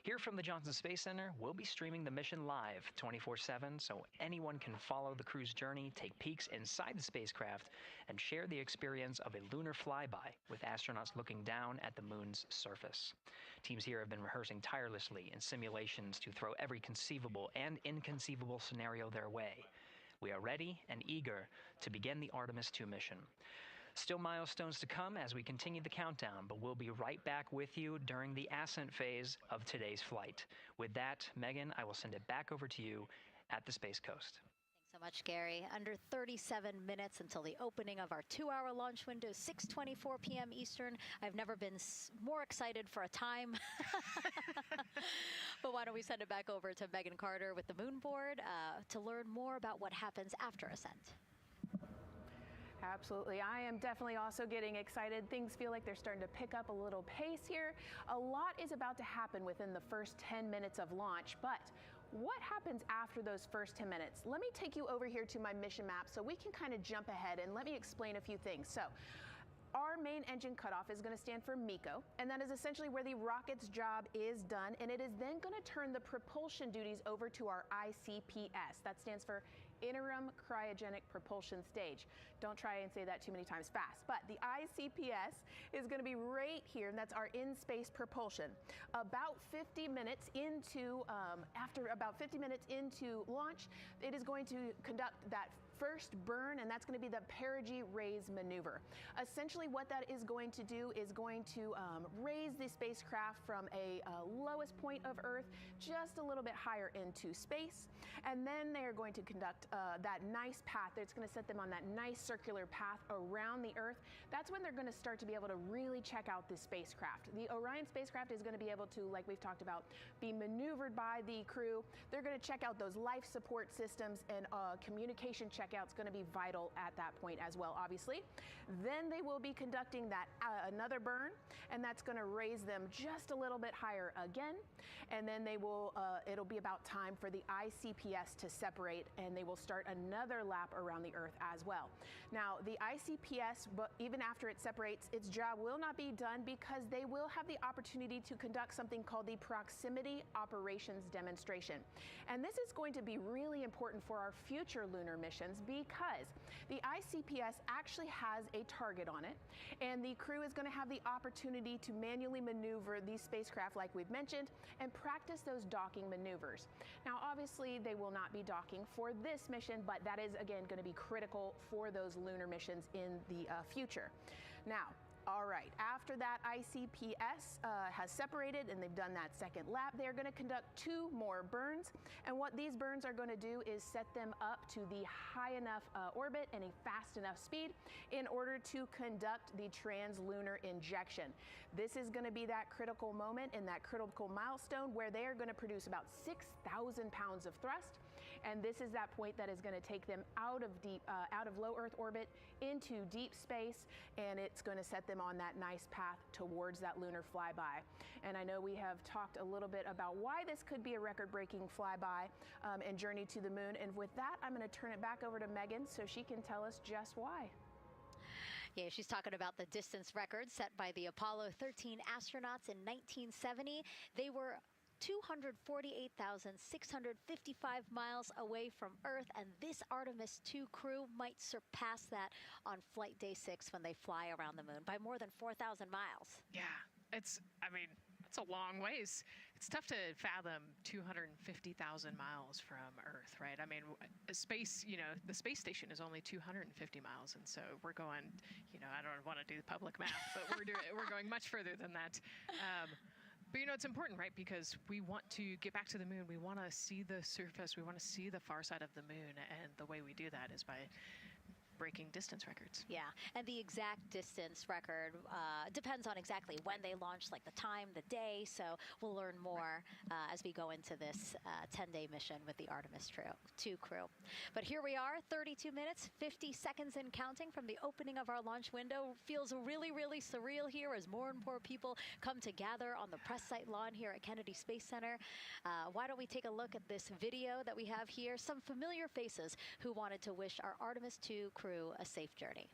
Here from the Johnson Space Center, we'll be streaming the mission live 24/7 so anyone can follow the crew's journey, take peeks inside the spacecraft, and share the experience of a lunar flyby with astronauts looking down at the moon's surface. Teams here have been rehearsing tirelessly in simulations to throw every conceivable and inconceivable scenario their way. We are ready and eager to begin the Artemis 2 mission. Still milestones to come as we continue the countdown, but we'll be right back with you during the ascent phase of today's flight. With that, Megan, I will send it back over to you at the Space Coast. So much, Gary. Under 37 minutes until the opening of our 2-hour launch window, 6:24 p.m. Eastern. I've never been more excited for a time. But why don't we send it back over to Megan Carter with the Moon Board to learn more about what happens after ascent. Absolutely. I am definitely also getting excited. Things feel like they're starting to pick up a little pace here. A lot is about to happen within the first 10 minutes of launch, but what happens after those first 10 minutes? Let me take you over here to my mission map so we can kind of jump ahead and let me explain a few things. So, our main engine cutoff is going to stand for MECO, and that is essentially where the rocket's job is done, and it is then going to turn the propulsion duties over to our ICPS. That stands for Interim Cryogenic Propulsion Stage. Don't try and say that too many times fast, but the ICPS is going to be right here, and that's our in-space propulsion. About 50 minutes into, after about 50 minutes into launch, it is going to conduct that first burn, and that's going to be the perigee raise maneuver. Essentially what that is going to do is going to raise the spacecraft from a lowest point of Earth just a little bit higher into space, and then they are going to conduct that nice path that's going to set them on that nice circular path around the Earth. That's when they're going to start to be able to really check out the spacecraft. The Orion spacecraft is going to be able to, like we've talked about, be maneuvered by the crew. They're going to check out those life support systems, and communication checkout's going to be vital at that point as well, obviously. Then they will be conducting that another burn, and that's going to raise them just a little bit higher again. And then they will, it'll be about time for the ICPS to separate, and they will start another lap around the Earth as well. Now, the ICPS, but even after it separates, its job will not be done because they will have the opportunity to conduct something called the Proximity Operations Demonstration. And this is going to be really important for our future lunar missions because the ICPS actually has a target on it, and the crew is going to have the opportunity to manually maneuver these spacecraft like we've mentioned and practice those docking maneuvers. Now, obviously, they will not be docking for this mission, but that is, again, going to be critical for those lunar missions in the future. Now, all right, after that ICPS has separated and they've done that second lap, they're going to conduct 2 more burns. And what these burns are going to do is set them up to the high enough orbit and a fast enough speed in order to conduct the translunar injection. This is going to be that critical moment and that critical milestone where they are going to produce about 6,000 pounds of thrust. And this is that point that is going to take them out of low Earth orbit into deep space, and it's going to set them on that nice path towards that lunar flyby. And I know we have talked a little bit about why this could be a record-breaking flyby and journey to the moon. And with that, I'm going to turn it back over to Megan so she can tell us just why. Yeah, she's talking about the distance record set by the Apollo 13 astronauts in 1970. They were 248,655 miles away from Earth, and this Artemis 2 crew might surpass that on flight day 6 when they fly around the moon by more than 4,000 miles. Yeah, it's a long ways. It's tough to fathom 250,000 miles from Earth, right? I mean, space, the space station is only 250 miles, and so we're going, I don't want to do the public math, but we're going much further than that. But it's important, right? Because we want to get back to the moon. We want to see the surface. We want to see the far side of the moon. And the way we do that is by breaking distance records. Yeah, and the exact distance record depends on exactly when they launch, like the time, the day. So we'll learn more as we go into this 10-day mission with the Artemis 2 crew. But here we are, 32 minutes, 50 seconds and counting from the opening of our launch window. Feels really, really surreal here as more and more people come to gather on the press site lawn here at Kennedy Space Center. Why don't we take a look at this video that we have here? Some familiar faces who wanted to wish our Artemis 2 crew a safe journey.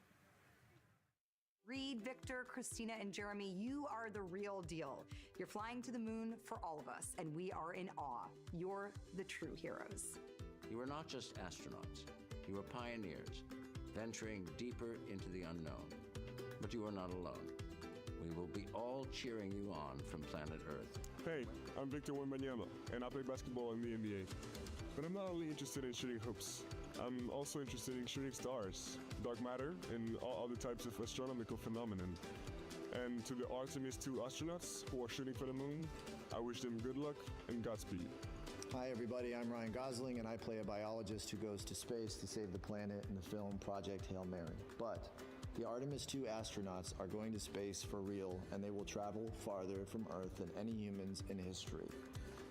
Reed, Victor, Christina, and Jeremy, you are the real deal. You're flying to the moon for all of us, and we are in awe. You're the true heroes. You are not just astronauts. You are pioneers, venturing deeper into the unknown. But you are not alone. We will be all cheering you on from planet Earth. Hey, I'm Victor Wembanyama, and I play basketball in the NBA. But I'm not only interested in shooting hoops. I'm also interested in shooting stars, dark matter, and all other types of astronomical phenomenon. And to the Artemis 2 astronauts who are shooting for the moon, I wish them good luck and Godspeed. Hi, everybody. I'm Ryan Gosling, and I play a biologist who goes to space to save the planet in the film Project Hail Mary. But the Artemis 2 astronauts are going to space for real, and they will travel farther from Earth than any humans in history.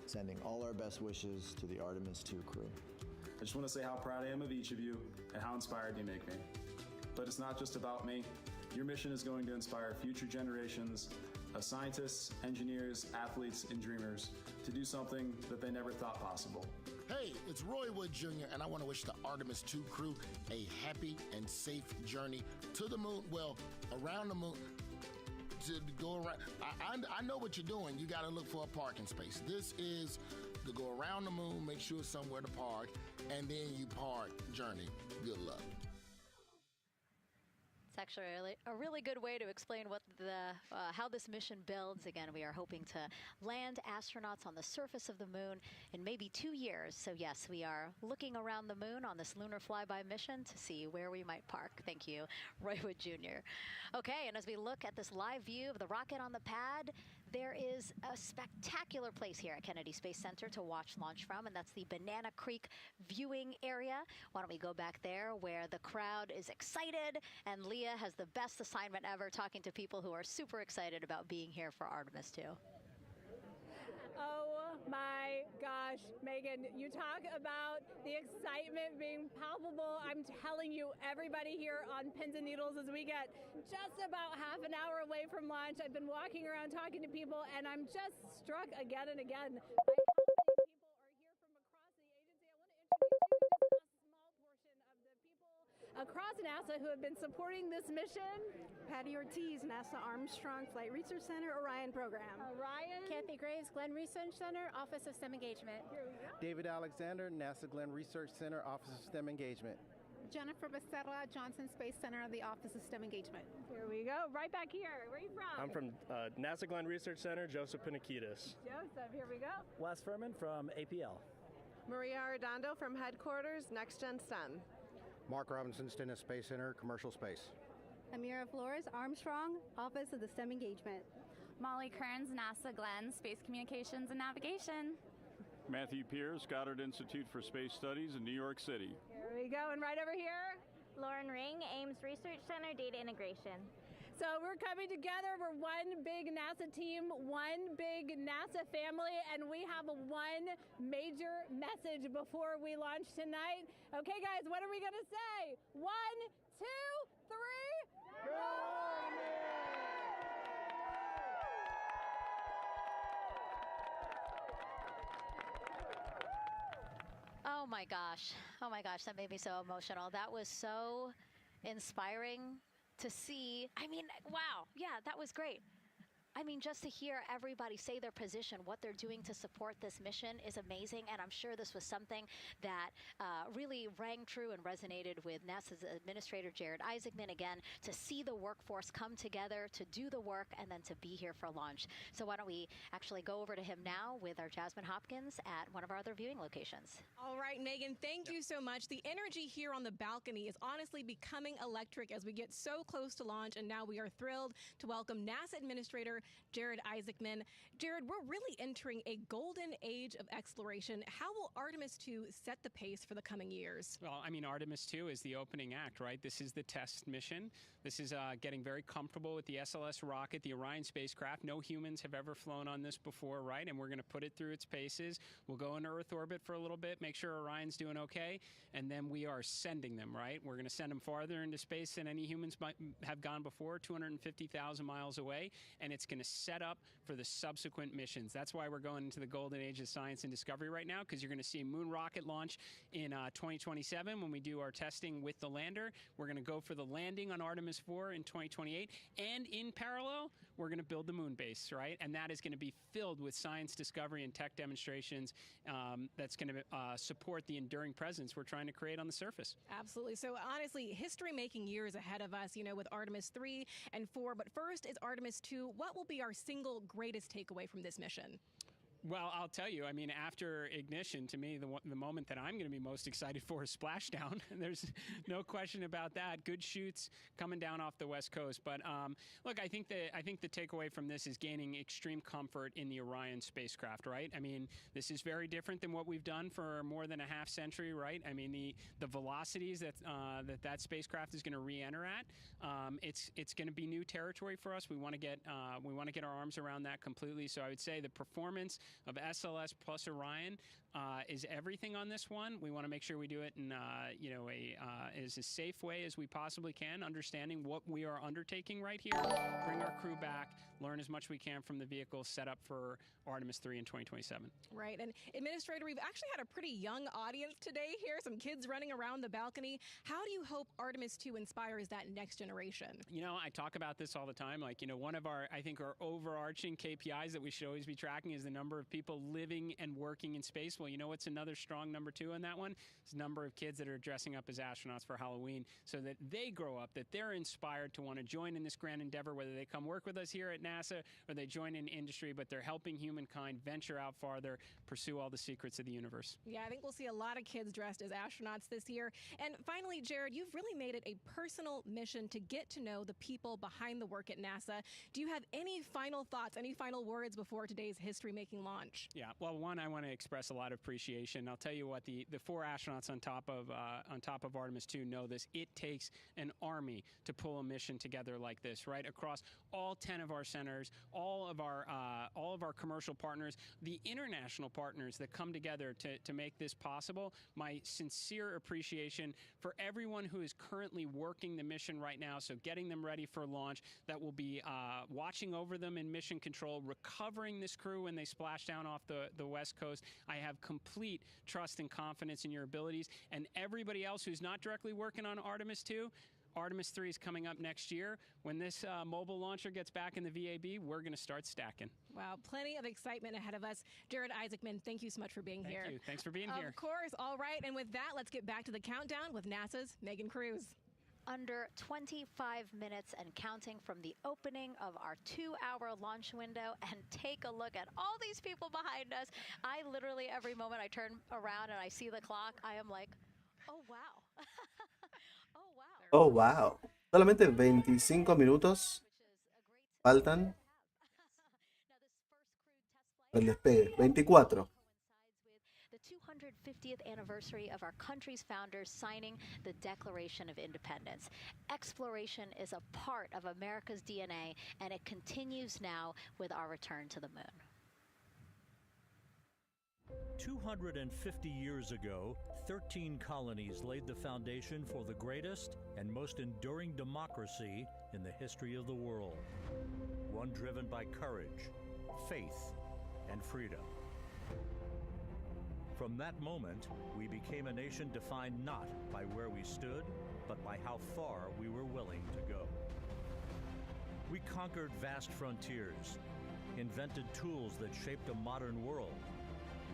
Sending all our best wishes to the Artemis 2 crew. I just want to say how proud I am of each of you and how inspired you make me. But it's not just about me. Your mission is going to inspire future generations of scientists, engineers, athletes, and dreamers to do something that they never thought possible. Hey, it's Roy Wood Jr., and I want to wish the Artemis 2 crew a happy and safe journey to the moon, well, around the moon, to go around. I know what you're doing. You got to look for a parking space. This is to go around the moon, make sure somewhere to park, and then you park journey. Good luck. It's actually a really good way to explain what how this mission builds. Again, we are hoping to land astronauts on the surface of the moon in maybe 2 years. So yes, we are looking around the moon on this lunar flyby mission to see where we might park. Thank you, Roy Wood Jr. Okay, and as we look at this live view of the rocket on the pad, there is a spectacular place here at Kennedy Space Center to watch launch from, and that's the Banana Creek viewing area. Why don't we go back there where the crowd is excited, and Leah has the best assignment ever, talking to people who are super excited about being here for Artemis 2. Oh my gosh, Megan, you talk about the excitement being palpable. I'm telling you, everybody here on pins and needles as we get just about half an hour away from launch. I've been walking around talking to people, and I'm just struck again and again by how many people are here from across the agency. I want to introduce you to just a small portion of the people across NASA who have been supporting this mission. Patty Ortiz, NASA Armstrong Flight Research Center, Orion Program. Orion. Kathy Graves, Glenn Research Center, Office of STEM Engagement. Here we go. David Alexander, NASA Glenn Research Center, Office of STEM Engagement. Jennifer Becerra, Johnson Space Center of the Office of STEM Engagement. Here we go. Right back here. Where are you from? I'm from NASA Glenn Research Center, Joseph Pinakitis. Joseph, here we go. Wes Furman from APL. Maria Arredondo from Headquarters, Next Gen STEM. Mark Robinson, Stennis Space Center, Commercial Space. Amira Flores, Armstrong, Office of the STEM Engagement. Molly Kearns, NASA Glenn, Space Communications and Navigation. Matthew Pierce, Goddard Institute for Space Studies in New York City. Here we go, and right over here. Lauren Ring, Ames Research Center, Data Integration. So we're coming together. We're one big NASA team, one big NASA family, and we have one major message before we launch tonight. Okay, guys, what are we going to say? 1, 2, 3. Go Army! Oh my gosh. Oh my gosh, that made me so emotional. That was so inspiring to see. I mean, wow. Yeah, that was great. I mean, just to hear everybody say their position, what they're doing to support this mission is amazing. And I'm sure this was something that really rang true and resonated with NASA's Administrator Jared Isaacman, again, to see the workforce come together to do the work and then to be here for launch. So why don't we actually go over to him now with our Jasmine Hopkins at one of our other viewing locations. All right, Megan, thank you so much. The energy here on the balcony is honestly becoming electric as we get so close to launch. And now we are thrilled to welcome NASA Administrator Jared Isaacman. Jared, we're really entering a golden age of exploration. How will Artemis 2 set the pace for the coming years? Well, I mean, Artemis 2 is the opening act, right? This is the test mission. This is getting very comfortable with the SLS rocket, the Orion spacecraft. No humans have ever flown on this before, right? And we're going to put it through its paces. We'll go into Earth orbit for a little bit, make sure Orion's doing okay, and then we are sending them, right? We're going to send them farther into space than any humans might have gone before, 250,000 miles away, and it's going to set up for the subsequent missions. That's why we're going into the golden age of science and discovery right now, because you're going to see a moon rocket launch in 2027 when we do our testing with the lander. We're going to go for the landing on Artemis 4 in 2028, and in parallel, we're going to build the moon base, right? And that is going to be filled with science discovery and tech demonstrations that's going to support the enduring presence we're trying to create on the surface. Absolutely. So honestly, history-making years ahead of us, you know, with Artemis 3 and 4. But first is Artemis 2. What will be our single greatest takeaway from this mission? Well, I'll tell you, I mean, after ignition, to me, the moment that I'm going to be most excited for is splashdown. There's no question about that. Good shoots coming down off the West Coast. But look, I think the takeaway from this is gaining extreme comfort in the Orion spacecraft, right? I mean, this is very different than what we've done for more than a half century, right? I mean, the velocities that spacecraft is going to re-enter at, it's going to be new territory for us. We want to get our arms around that completely. So I would say the performance of SLS plus Orion is everything on this one. We want to make sure we do it in as a safe way as we possibly can, understanding what we are undertaking right here. Bring our crew back, learn as much we can from the vehicle, set up for Artemis 3 in 2027. Right, and Administrator, we've actually had a pretty young audience today here, some kids running around the balcony. How do you hope Artemis 2 inspires that next generation? You know, I talk about this all the time. Like, you know, one of our overarching KPIs that we should always be tracking is the number of people living and working in space. Well, you know what's another strong number 2 on that one? It's the number of kids that are dressing up as astronauts for Halloween, so that they grow up, that they're inspired to want to join in this grand endeavor, whether they come work with us here at NASA or they join in industry, but they're helping humankind venture out farther, pursue all the secrets of the universe. Yeah, I think we'll see a lot of kids dressed as astronauts this year. And finally, Jared, you've really made it a personal mission to get to know the people behind the work at NASA. Do you have any final thoughts, any final words before today's history-making launch? Yeah, well, one, I want to express a lot of appreciation. I'll tell you what, the 4 astronauts on top of Artemis 2 know this. It takes an army to pull a mission together like this, right? Across all 10 of our centers, all of our commercial partners, the international partners that come together to make this possible. My sincere appreciation for everyone who is currently working the mission right now, so getting them ready for launch, that will be watching over them in mission control, recovering this crew when they splash down off the West Coast. I have complete trust and confidence in your abilities, and everybody else who's not directly working on Artemis 2, Artemis 3 is coming up next year. When this mobile launcher gets back in the VAB, we're going to start stacking. Wow, plenty of excitement ahead of us. Jared Isaacman, thank you so much for being here. Thank you. Thanks for being here. Of course. All right. And with that, let's get back to the countdown with NASA's Megan Cruz. Under 25 minutes and counting from the opening of our 2-hour launch window, and take a look at all these people behind us. I literally, every moment I turn around and I see the clock, I am like, oh, wow. Oh, wow. Solamente 25 minutos faltan para el despegue. 24. The 250th anniversary of our country's founders signing the Declaration of Independence. Exploration is a part of America's DNA, and it continues now with our return to the moon. 250 years ago, 13 colonies laid the foundation for the greatest and most enduring democracy in the history of the world. One driven by courage, faith, and freedom. From that moment, we became a nation defined not by where we stood, but by how far we were willing to go. We conquered vast frontiers, invented tools that shaped a modern world.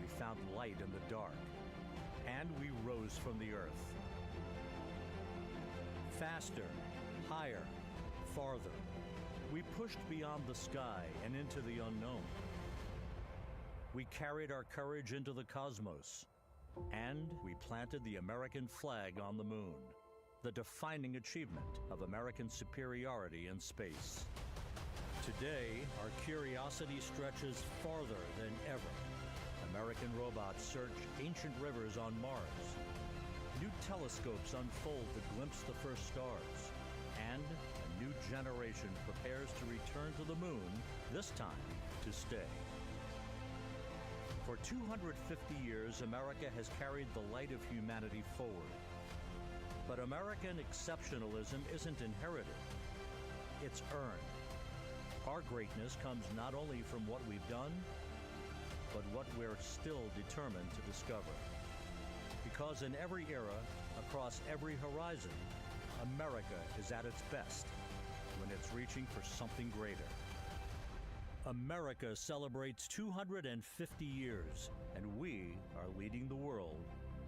We found light in the dark, and we rose from the earth. Faster, higher, farther. We pushed beyond the sky and into the unknown. We carried our courage into the cosmos, and we planted the American flag on the moon, the defining achievement of American superiority in space. Today, our curiosity stretches farther than ever. American robots search ancient rivers on Mars. New telescopes unfold to glimpse the first stars. And a new generation prepares to return to the moon, this time to stay. For 250 years, America has carried the light of humanity forward. But American exceptionalism isn't inherited, it's earned. Our greatness comes not only from what we've done, but what we're still determined to discover. Because in every era, across every horizon, America is at its best when it's reaching for something greater. America celebrates 250 years, and we are leading the world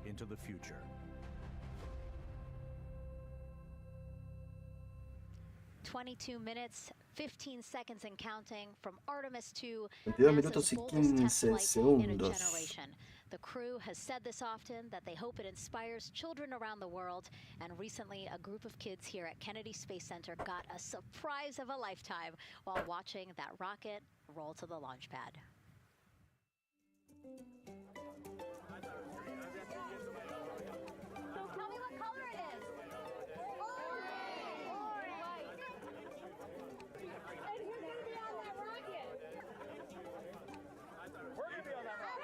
into the future. 22 minutes, 15 seconds and counting from Artemis 2, 22 NASA's minutos y boldest test 15 flight in a segundos. generation. The crew has said this often, that they hope it inspires children around the world. And recently, a group of kids here at Kennedy Space Center got a surprise of a lifetime while watching that rocket roll to the launch pad. So tell me what color it is. Orange. And who's gonna be on that rocket? We're gonna be on that rocket.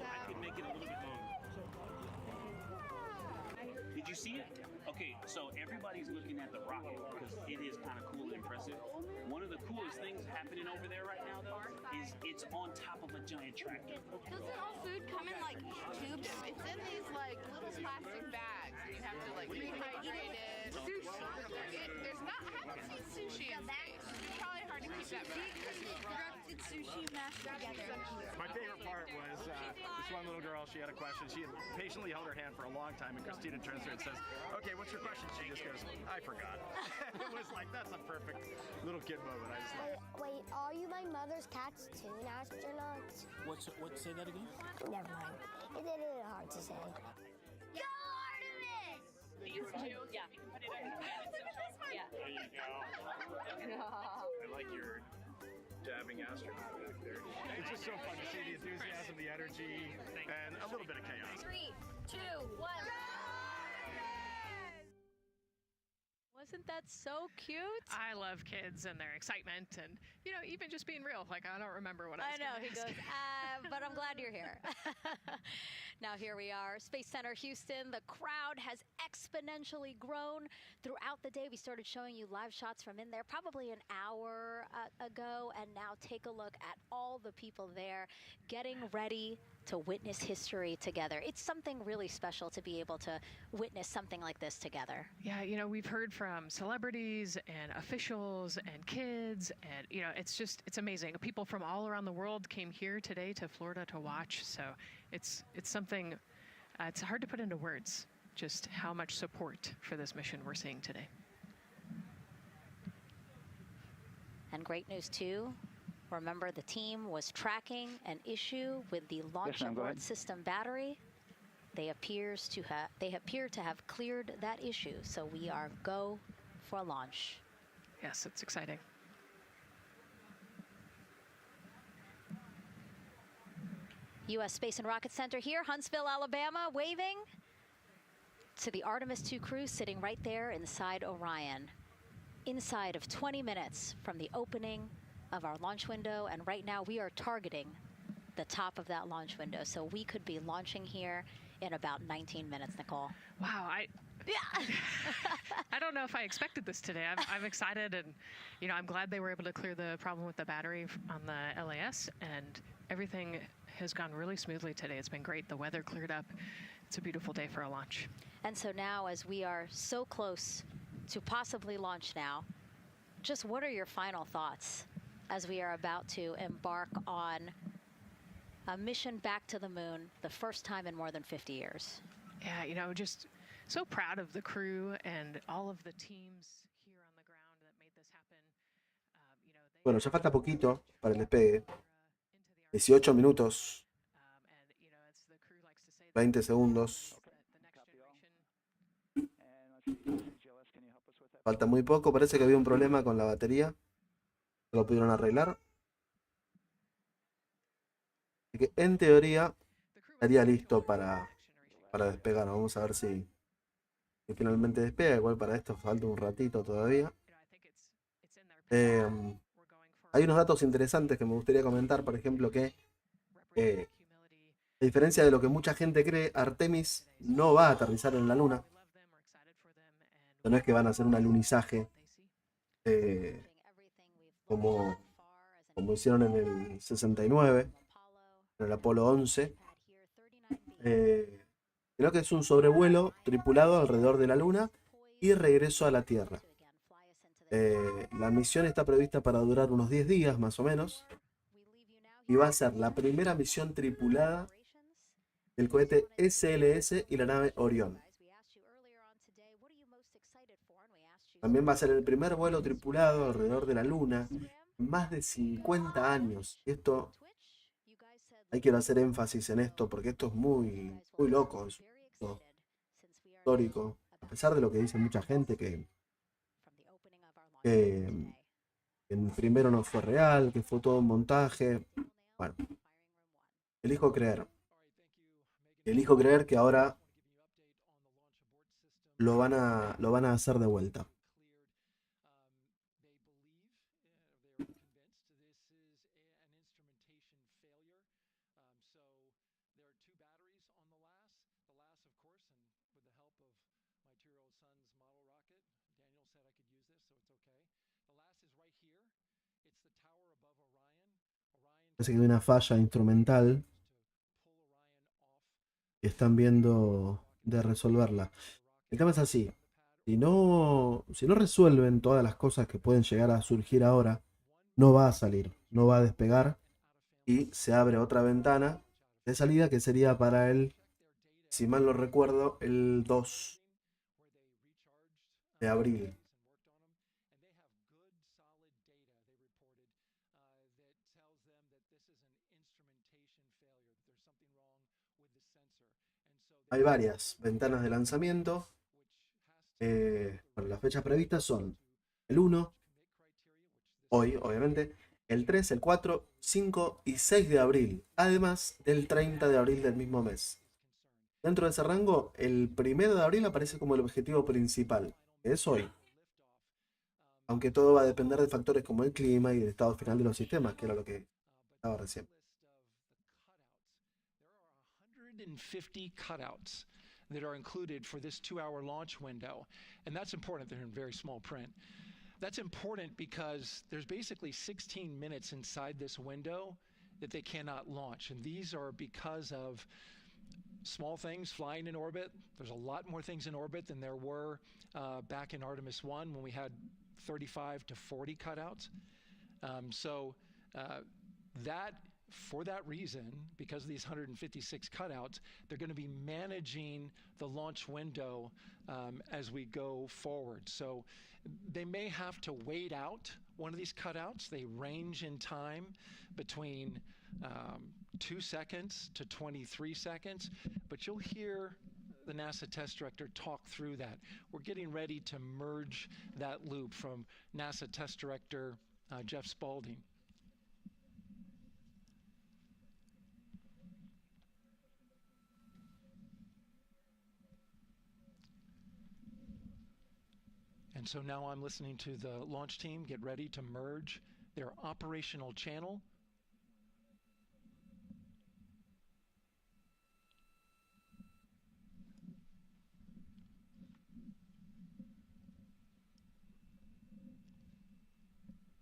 I could make it a little bit longer. Did you see it? Okay, so everybody's looking at the rocket because it is kind of cool and impressive. One of the coolest things happening over there right now, though, is it's on top of a giant tractor. Doesn't all food come in like tubes? It's in these like little plastic bags, and you have to like rehydrate it. Sushi. There's not. I haven't seen sushi in space. It's probably hard to keep that back. Constructed sushi mashed together. My favorite part was this one little girl, she had a question. She had patiently held her hand for a long time, and Christina turns to her and says, okay, what's your question? She just goes, I forgot. It was like, that's a perfect little kid moment. I just love it. Wait, are you my mother's cats too, astronauts? Say that again? Never mind. It's a little hard to say. Go Artemis! These two, yeah. Put it on. Yeah. There you go. I like your dabbing astronaut back there. It's just so fun to see the enthusiasm, the energy, and a little bit of chaos. 3, 2, 1. Wasn't that so cute? I love kids and their excitement and, you know, even just being real. Like, I don't remember what I was I know, gonna he ask. goes, but I'm glad you're here. Now here we are, Space Center Houston. The crowd has exponentially grown throughout the day. We started showing you live shots from in there probably an hour ago, and now take a look at all the people there getting ready to witness history together. It's something really special to be able to witness something like this together. Yeah, you know, we've heard from celebrities and officials and kids, and, you know, it's amazing. People from all around the world came here today to Florida to watch, so it's something, it's hard to put into words, just how much support for this mission we're seeing today. And great news too, remember the team was tracking an issue with the launch abort system battery. They appear to have cleared that issue, so we are go for launch. Yes, it's exciting. U.S. Space and Rocket Center here, Huntsville, Alabama, waving to the Artemis 2 crew sitting right there inside Orion. Inside of 20 minutes from the opening of our launch window, and right now we are targeting the top of that launch window, so we could be launching here in about 19 minutes, Nicole. Wow, I don't know if I expected this today. I'm excited, and, you know, I'm glad they were able to clear the problem with the battery on the LAS, and everything has gone really smoothly today. It's been great. The weather cleared up. It's a beautiful day for a launch. And so now, as we are so close to possibly launch now, just what are your final thoughts as we are about to embark on a mission back to the moon, the first time in more than 50 years? Yeah, you know, just so proud of the crew and all of the teams here on the ground that made this happen. Bueno, ya falta poquito para el despegue. 18 minutos. 20 segundos. Falta muy poco. Parece que había un problema con la batería. No lo pudieron arreglar. Así que en teoría estaría listo para despegar. Vamos a ver si finalmente despega. Igual para esto falta un ratito todavía. Hay unos datos interesantes que me gustaría comentar. Por ejemplo, que a diferencia de lo que mucha gente cree, Artemis no va a aterrizar en la Luna. No es que van a hacer un alunizaje como hicieron en el 69, en el Apolo 11. Creo que es un sobrevuelo tripulado alrededor de la Luna y regreso a la Tierra. La misión está prevista para durar unos 10 días más o menos. Y va a ser la primera misión tripulada del cohete SLS y la nave Orión. También va a ser el primer vuelo tripulado alrededor de la Luna en más de 50 años. Y esto, ahí quiero hacer énfasis en esto porque esto es muy, muy loco, es un hito histórico. A pesar de lo que dice mucha gente que el primero no fue real, que fue todo un montaje. Bueno, elijo creer. Elijo creer que ahora lo van a hacer de vuelta. Parece que hay una falla instrumental y están viendo de resolverla. El tema es así. Si no resuelven todas las cosas que pueden llegar a surgir ahora, no va a salir, no va a despegar y se abre otra ventana de salida que sería para el, si mal no recuerdo, el 2 de abril. Hay varias ventanas de lanzamiento. Bueno, las fechas previstas son el 1, hoy obviamente, el 3, el 4, 5 y 6 de abril, además del 30 de abril del mismo mes. Dentro de ese rango, el 1 de abril aparece como el objetivo principal, que es hoy. Aunque todo va a depender de factores como el clima y el estado final de los sistemas, que era lo que estaba recién. 150 cutouts that are included for this 2-hour launch window. And that's important. They're in very small print. That's important because there's basically 16 minutes inside this window that they cannot launch. And these are because of small things flying in orbit. There's a lot more things in orbit than there were back in Artemis 1 when we had 35 to 40 cutouts. For that reason, because of these 156 cutouts, they're going to be managing the launch window as we go forward. So they may have to wait out one of these cutouts. They range in time between 2 seconds to 23 seconds, but you'll hear the NASA test director talk through that. We're getting ready to merge that loop from NASA test director Jeff Spaulding. And so now I'm listening to the launch team get ready to merge their operational channel.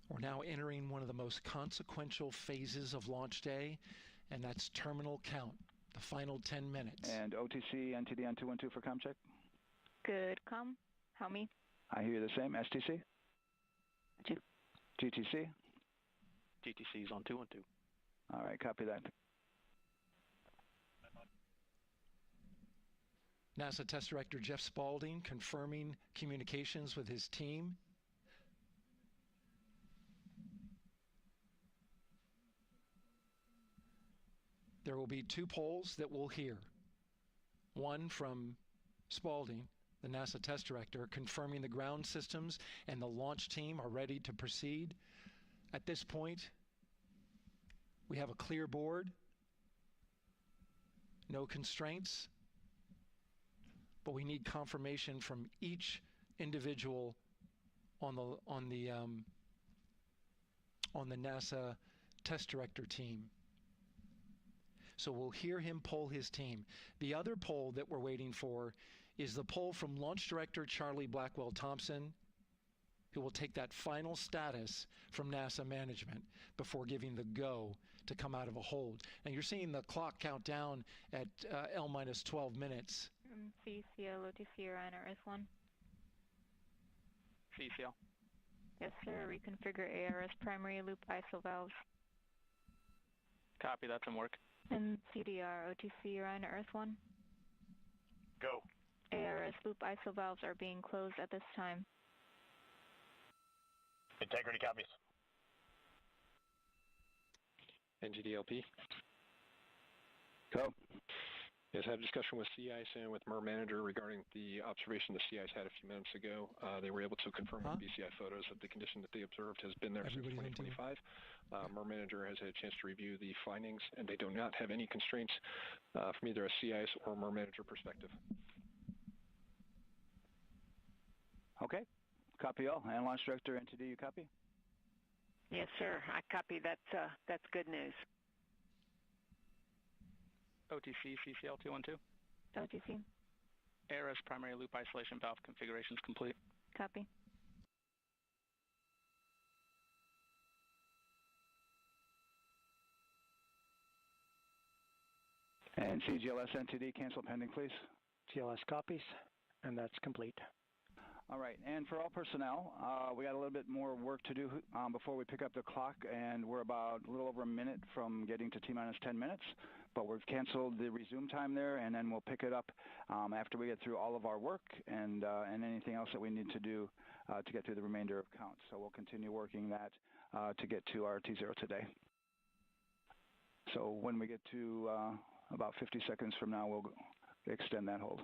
We're now entering one of the most consequential phases of launch day, and that's terminal count, the final 10 minutes. And OTC, NTD on 212 for comm check? Good comm. How me? I hear the same. STC? 2. GTC? GTC is on 212. All right, copy that. NASA Test Director Jeff Spaulding confirming communications with his team. There will be 2 polls that we'll hear. One from Spaulding, the NASA test director, confirming the ground systems and the launch team are ready to proceed. At this point, we have a clear board, no constraints, but we need confirmation from each individual on the NASA test director team. So we'll hear him poll his team. The other poll that we're waiting for is the poll from Launch Director Charlie Blackwell Thompson, who will take that final status from NASA management before giving the go to come out of a hold. And you're seeing the clock count down at L-12 minutes. CCL, OTC, Orion, Earth-1. CCL. Yes, sir. Reconfigure ARS primary loop ISO valves. Copy, that's in work. And CDR, OTC, Orion, Earth-1. Go. ARS loop ISO valves are being closed at this time. Integrity copies. NGDLP. Go. Yes, I had a discussion with sea ice and with MER manager regarding the observation the sea ice had a few minutes ago. They were able to confirm with BCI photos that the condition that they observed has been there since 2025. MER manager has had a chance to review the findings, and they do not have any constraints from either a sea ice or MER manager perspective. Okay. Copy all. And Launch Director, NTD, you copy? Yes, sir. I copy. That's good news. OTC CCL 212. OTC. ARS primary loop isolation valve configurations complete. Copy. And CGLS NTD, cancel pending, please. GLS copies, and that's complete. All right, and for all personnel, we got a little bit more work to do before we pick up the clock, and we're about a little over a minute from getting to T-minus 10 minutes, but we've canceled the resume time there, and then we'll pick it up after we get through all of our work and anything else that we need to do to get through the remainder of count. So we'll continue working that to get to our T0 today. So when we get to about 50 seconds from now, we'll extend that hold.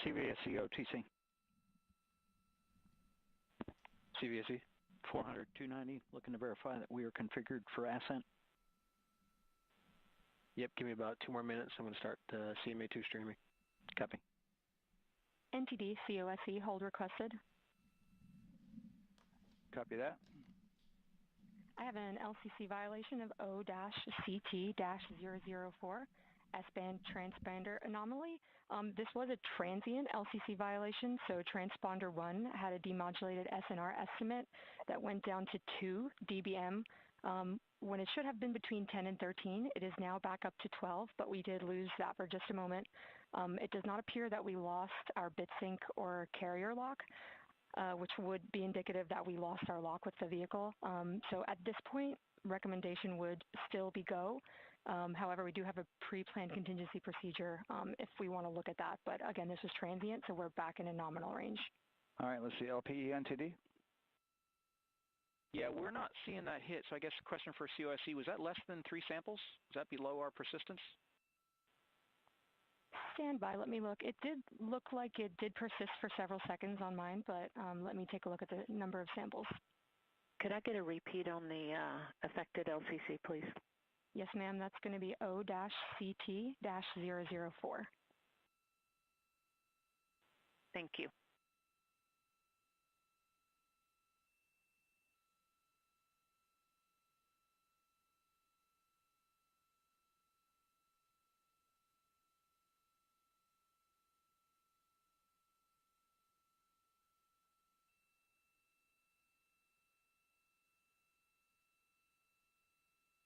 CVSE OTC. CVSE. 400, 290, looking to verify that we are configured for ascent. Yep, give me about 2 more minutes. I'm going to start CMA2 streaming. Copy. NTD COSE hold requested. Copy that. I have an LCC violation of O-CT-004, S-band transponder anomaly. This was a transient LCC violation, so transponder 1 had a demodulated SNR estimate that went down to 2 dBm when it should have been between 10 and 13. It is now back up to 12, but we did lose that for just a moment. It does not appear that we lost our bit sync or carrier lock, which would be indicative that we lost our lock with the vehicle. So at this point, recommendation would still be go. However, we do have a pre-planned contingency procedure if we want to look at that. But again, this is transient, so we're back in a nominal range. All right, let's see, LPE NTD. Yeah, we're not seeing that hit. So I guess the question for COSE, was that less than 3 samples? Is that below our persistence? Stand by, let me look. It did look like it did persist for several seconds on mine, but let me take a look at the number of samples. Could I get a repeat on the affected LCC, please? Yes, ma'am. That's going to be O-CT-004. Thank you.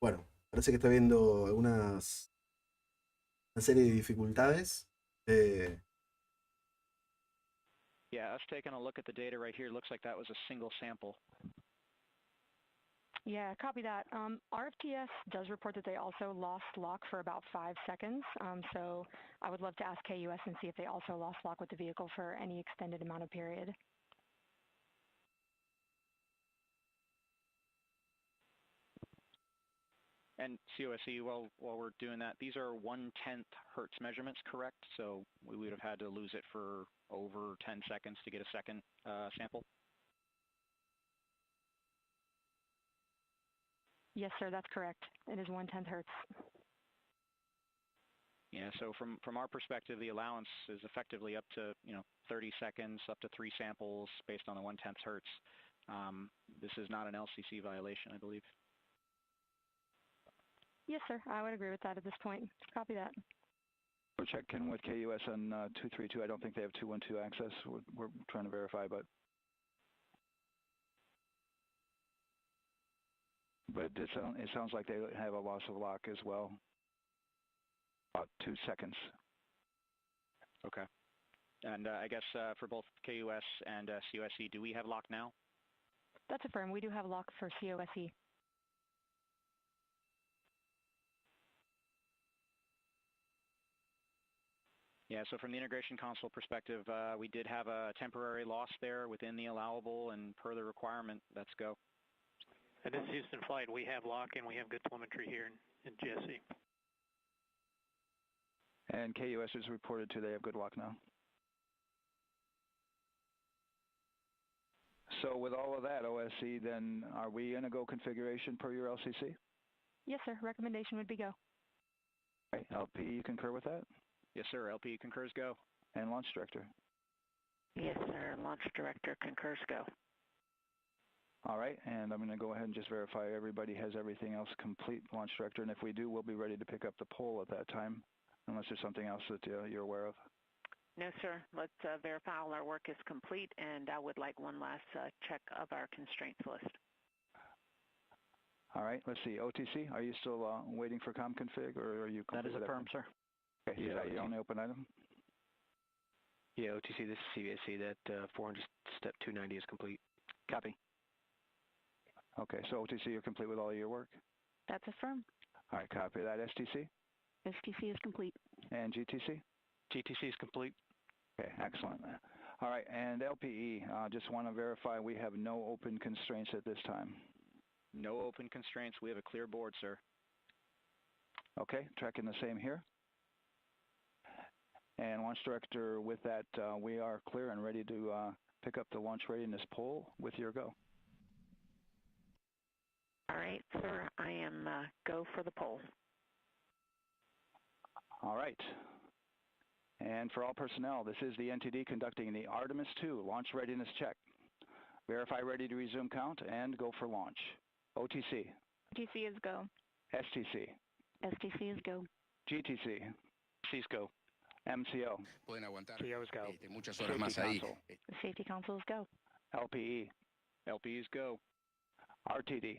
Bueno, parece que está habiendo una serie de dificultades. Yeah, us taking a look at the data right here, looks like that was a single sample. Yeah, copy that. RFTS does report that they also lost lock for about 5 seconds. So I would love to ask KUS and see if they also lost lock with the vehicle for any extended amount of period. And COSE, while we're doing that, these are 1/10 hertz measurements, correct? So we would have had to lose it for over 10 seconds to get a second sample? Yes, sir, that's correct. It is 1/10 hertz. Yeah, so from our perspective, the allowance is effectively up to 30 seconds, up to 3 samples based on the 1/10 hertz. This is not an LCC violation, I believe. Yes, sir. I would agree with that at this point. Copy that. We're checking with KUS on 232. I don't think they have 212 access. We're trying to verify, but it sounds like they have a loss of lock as well. About 2 seconds. Okay. And I guess for both KUS and COSE, do we have lock now? That's affirmed. We do have lock for COSE. Yeah, so from the integration console perspective, we did have a temporary loss there within the allowable, and per the requirement, let's go. And this is Houston Flight. We have lock and we have good telemetry here in GSC. And KUS has reported too, they have good lock now. So with all of that, OSC, then are we in a go configuration per your LCC? Yes, sir. Recommendation would be go. Right. LP, you concur with that? Yes, sir. LP concurs go. And Launch Director? Yes, sir. Launch Director concurs go. All right, and I'm going to go ahead and just verify everybody has everything else complete, Launch Director, and if we do, we'll be ready to pick up the poll at that time, unless there's something else that you're aware of. No, sir. Let's verify all our work is complete, and I would like one last check of our constraints list. All right, let's see. OTC, are you still waiting for ComConfig, or are you? That is affirmed, sir. Okay, is that your only open item? Yeah, OTC, this is CVSC. That 400 step 290 is complete. Copy. Okay, so OTC, you're complete with all of your work? That's affirmed. All right, copy that. STC? STC is complete. And GTC? GTC is complete. Okay, excellent. All right, and LPE, just want to verify we have no open constraints at this time. No open constraints. We have a clear board, sir. Okay, tracking the same here. And Launch Director, with that, we are clear and ready to pick up the launch readiness poll with your go. All right, sir. I am go for the poll. All right. And for all personnel, this is the NTD conducting the Artemis 2 launch readiness check. Verify ready to resume count and go for launch. OTC. OTC is go. STC. STC is go. GTC. C's go. MCO. Pueden aguantar CO's go. muchas horas más ahí. The safety console is go. LPE. LPE's go. RTD.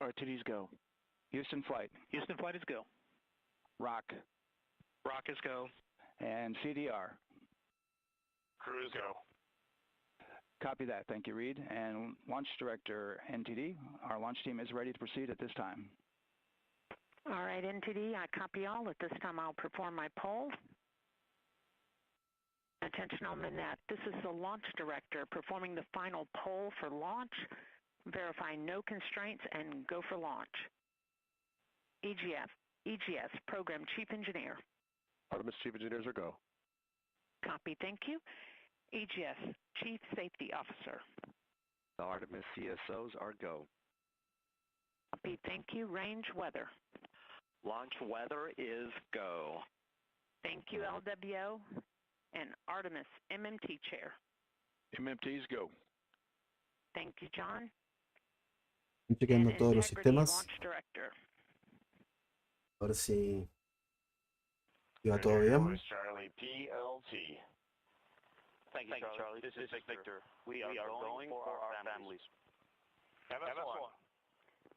RTD's go. Houston Flight. Houston Flight is go. ROC. ROC is go. And CDR. Crew is go. Copy that. Thank you, Reed. And Launch Director, NTD, our launch team is ready to proceed at this time. All right, NTD, I copy all. At this time, I'll perform my poll. Attention on the net. This is the Launch Director performing the final poll for launch, verifying no constraints, and go for launch. EGS, Program Chief Engineer. Artemis Chief Engineers are go. Copy, thank you. EGS, Chief Safety Officer. The Artemis CSOs are go. Copy, thank you. Range Weather. Launch weather is go. Thank you, LWO. And Artemis MMT Chair. MMT's go. Thank you, John. Chequeando And todos los Integrity sistemas. Launch Director. A ver si iba todo bien. Charlie PLT. Thank you, Charlie. This is Victor. We are going for our families. MS1.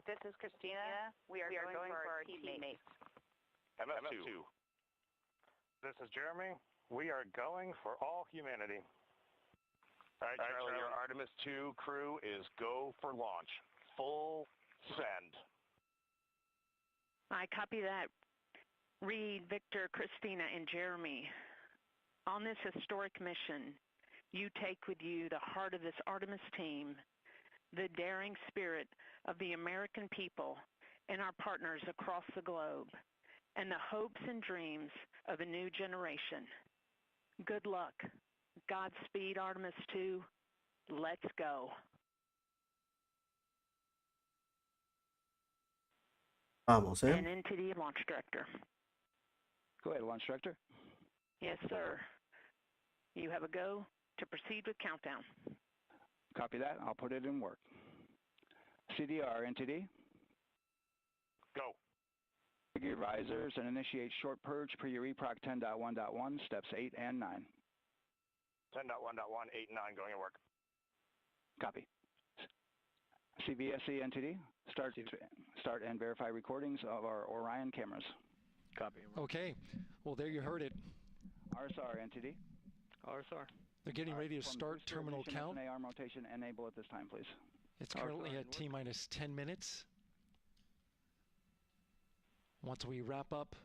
This is Christina. We are going for our teammates. MS2. This is Jeremy. We are going for all humanity. All right, Charlie, your Artemis 2 crew is go for launch. Full send. I copy that. Reed, Victor, Christina, and Jeremy. On this historic mission, you take with you the heart of this Artemis team, the daring spirit of the American people and our partners across the globe, and the hopes and dreams of a new generation. Good luck. Godspeed, Artemis 2. Let's go. Vamos, And NTD Launch Director. Go ahead, Launch Director. Yes, sir. You have a go to proceed with countdown. Copy that. I'll put it in work. CDR, NTD. Go. Figure risers and initiate short purge per your EPROC 10.1.1, steps 8 and 9. 10.1.1, 8 and 9 going to work. Copy. CVSC NTD, start and verify recordings of our Orion cameras. Copy. Okay. Well, there you heard it. RSR NTD. RSR. They're getting ready to start terminal count. ARM rotation enable at this time, please. It's currently at T-minus 10 minutes. Once we wrap up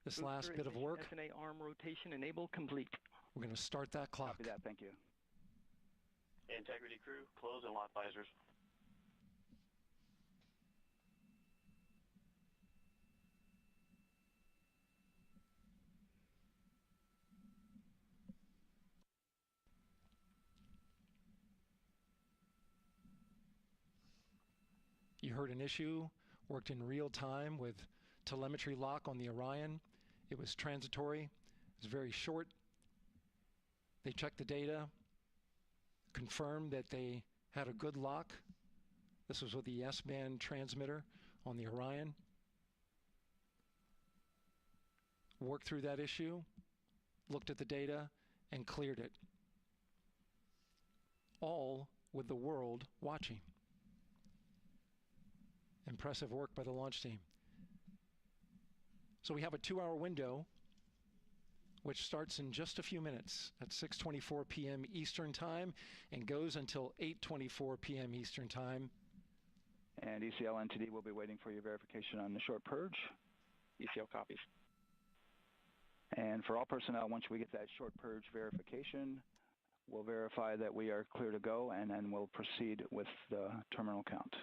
this last bit of work. SNA arm rotation enabled complete. We're going to start that clock. Copy that. Thank you. Integrity crew, close and lock visors. You heard an issue, worked in real time with telemetry lock on the Orion. It was transitory, it was very short. They checked the data, confirmed that they had a good lock. This was with the S-band transmitter on the Orion. Worked through that issue, looked at the data, and cleared it. All with the world watching. Impressive work by the launch team. So we have a 2-hour window, which starts in just a few minutes at 6:24 p.m. Eastern Time and goes until 8:24 p.m. Eastern Time. And ECL NTD will be waiting for your verification on the short purge. ECL copies. And for all personnel, once we get that short purge verification, we'll verify that we are clear to go, and then we'll proceed with the terminal count.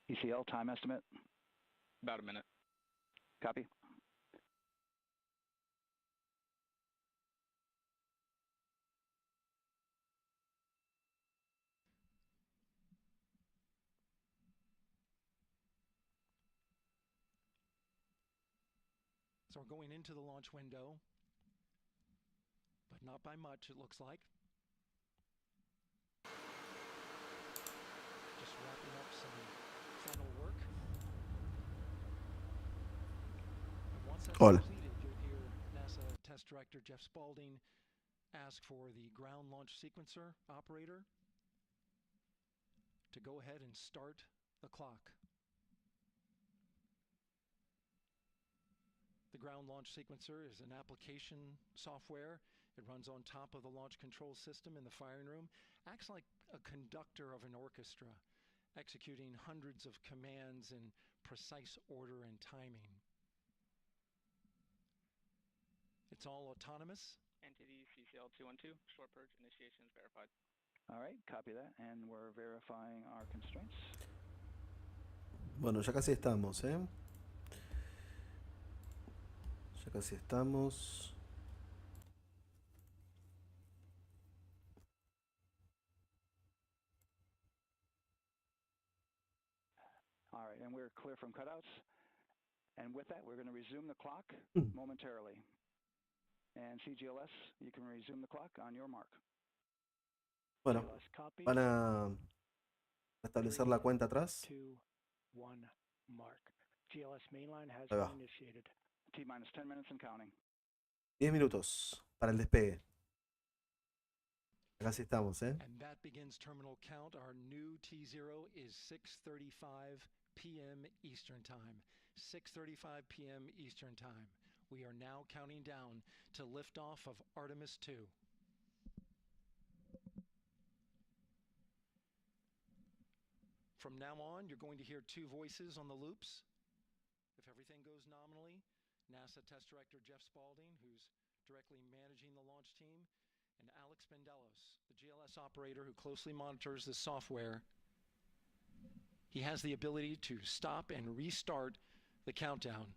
ECL time estimate? About a minute. Copy. So we're going into the launch window, but not by much, it looks like. Just wrapping up some final work. And once that's completed, you'll hear NASA Test Director Jeff Spaulding ask for the ground launch sequencer operator to go ahead and start the clock. The ground launch sequencer is an application software. It runs on top of the launch control system in the firing room. Acts like a conductor of an orchestra, executing hundreds of commands in precise order and timing. It's all autonomous. NTD CCL 212, short purge initiation is verified. All right, copy that, and we're verifying our constraints. Bueno, ya casi estamos, ¿eh? Ya casi estamos. All right, and we're clear from cutouts. And with that, we're going to resume the clock momentarily. And CGLS, you can resume the clock on your mark. Bueno, van a establecer la cuenta atrás. 2, 1, mark. GLS mainline has Ahí va. been initiated. T-minus 10 minutes and counting. 10 minutos para el despegue. Acá sí estamos, ¿eh? And that begins terminal count. Our new T0 is 6:35 p.m. Eastern Time. 6:35 p.m. Eastern Time. We are now counting down to liftoff of Artemis 2. From now on, you're going to hear two voices on the loops. If everything goes nominally, NASA Test Director Jeff Spaulding, who's directly managing the launch team, and Alex Bendelos, the GLS operator who closely monitors the software. He has the ability to stop and restart the countdown.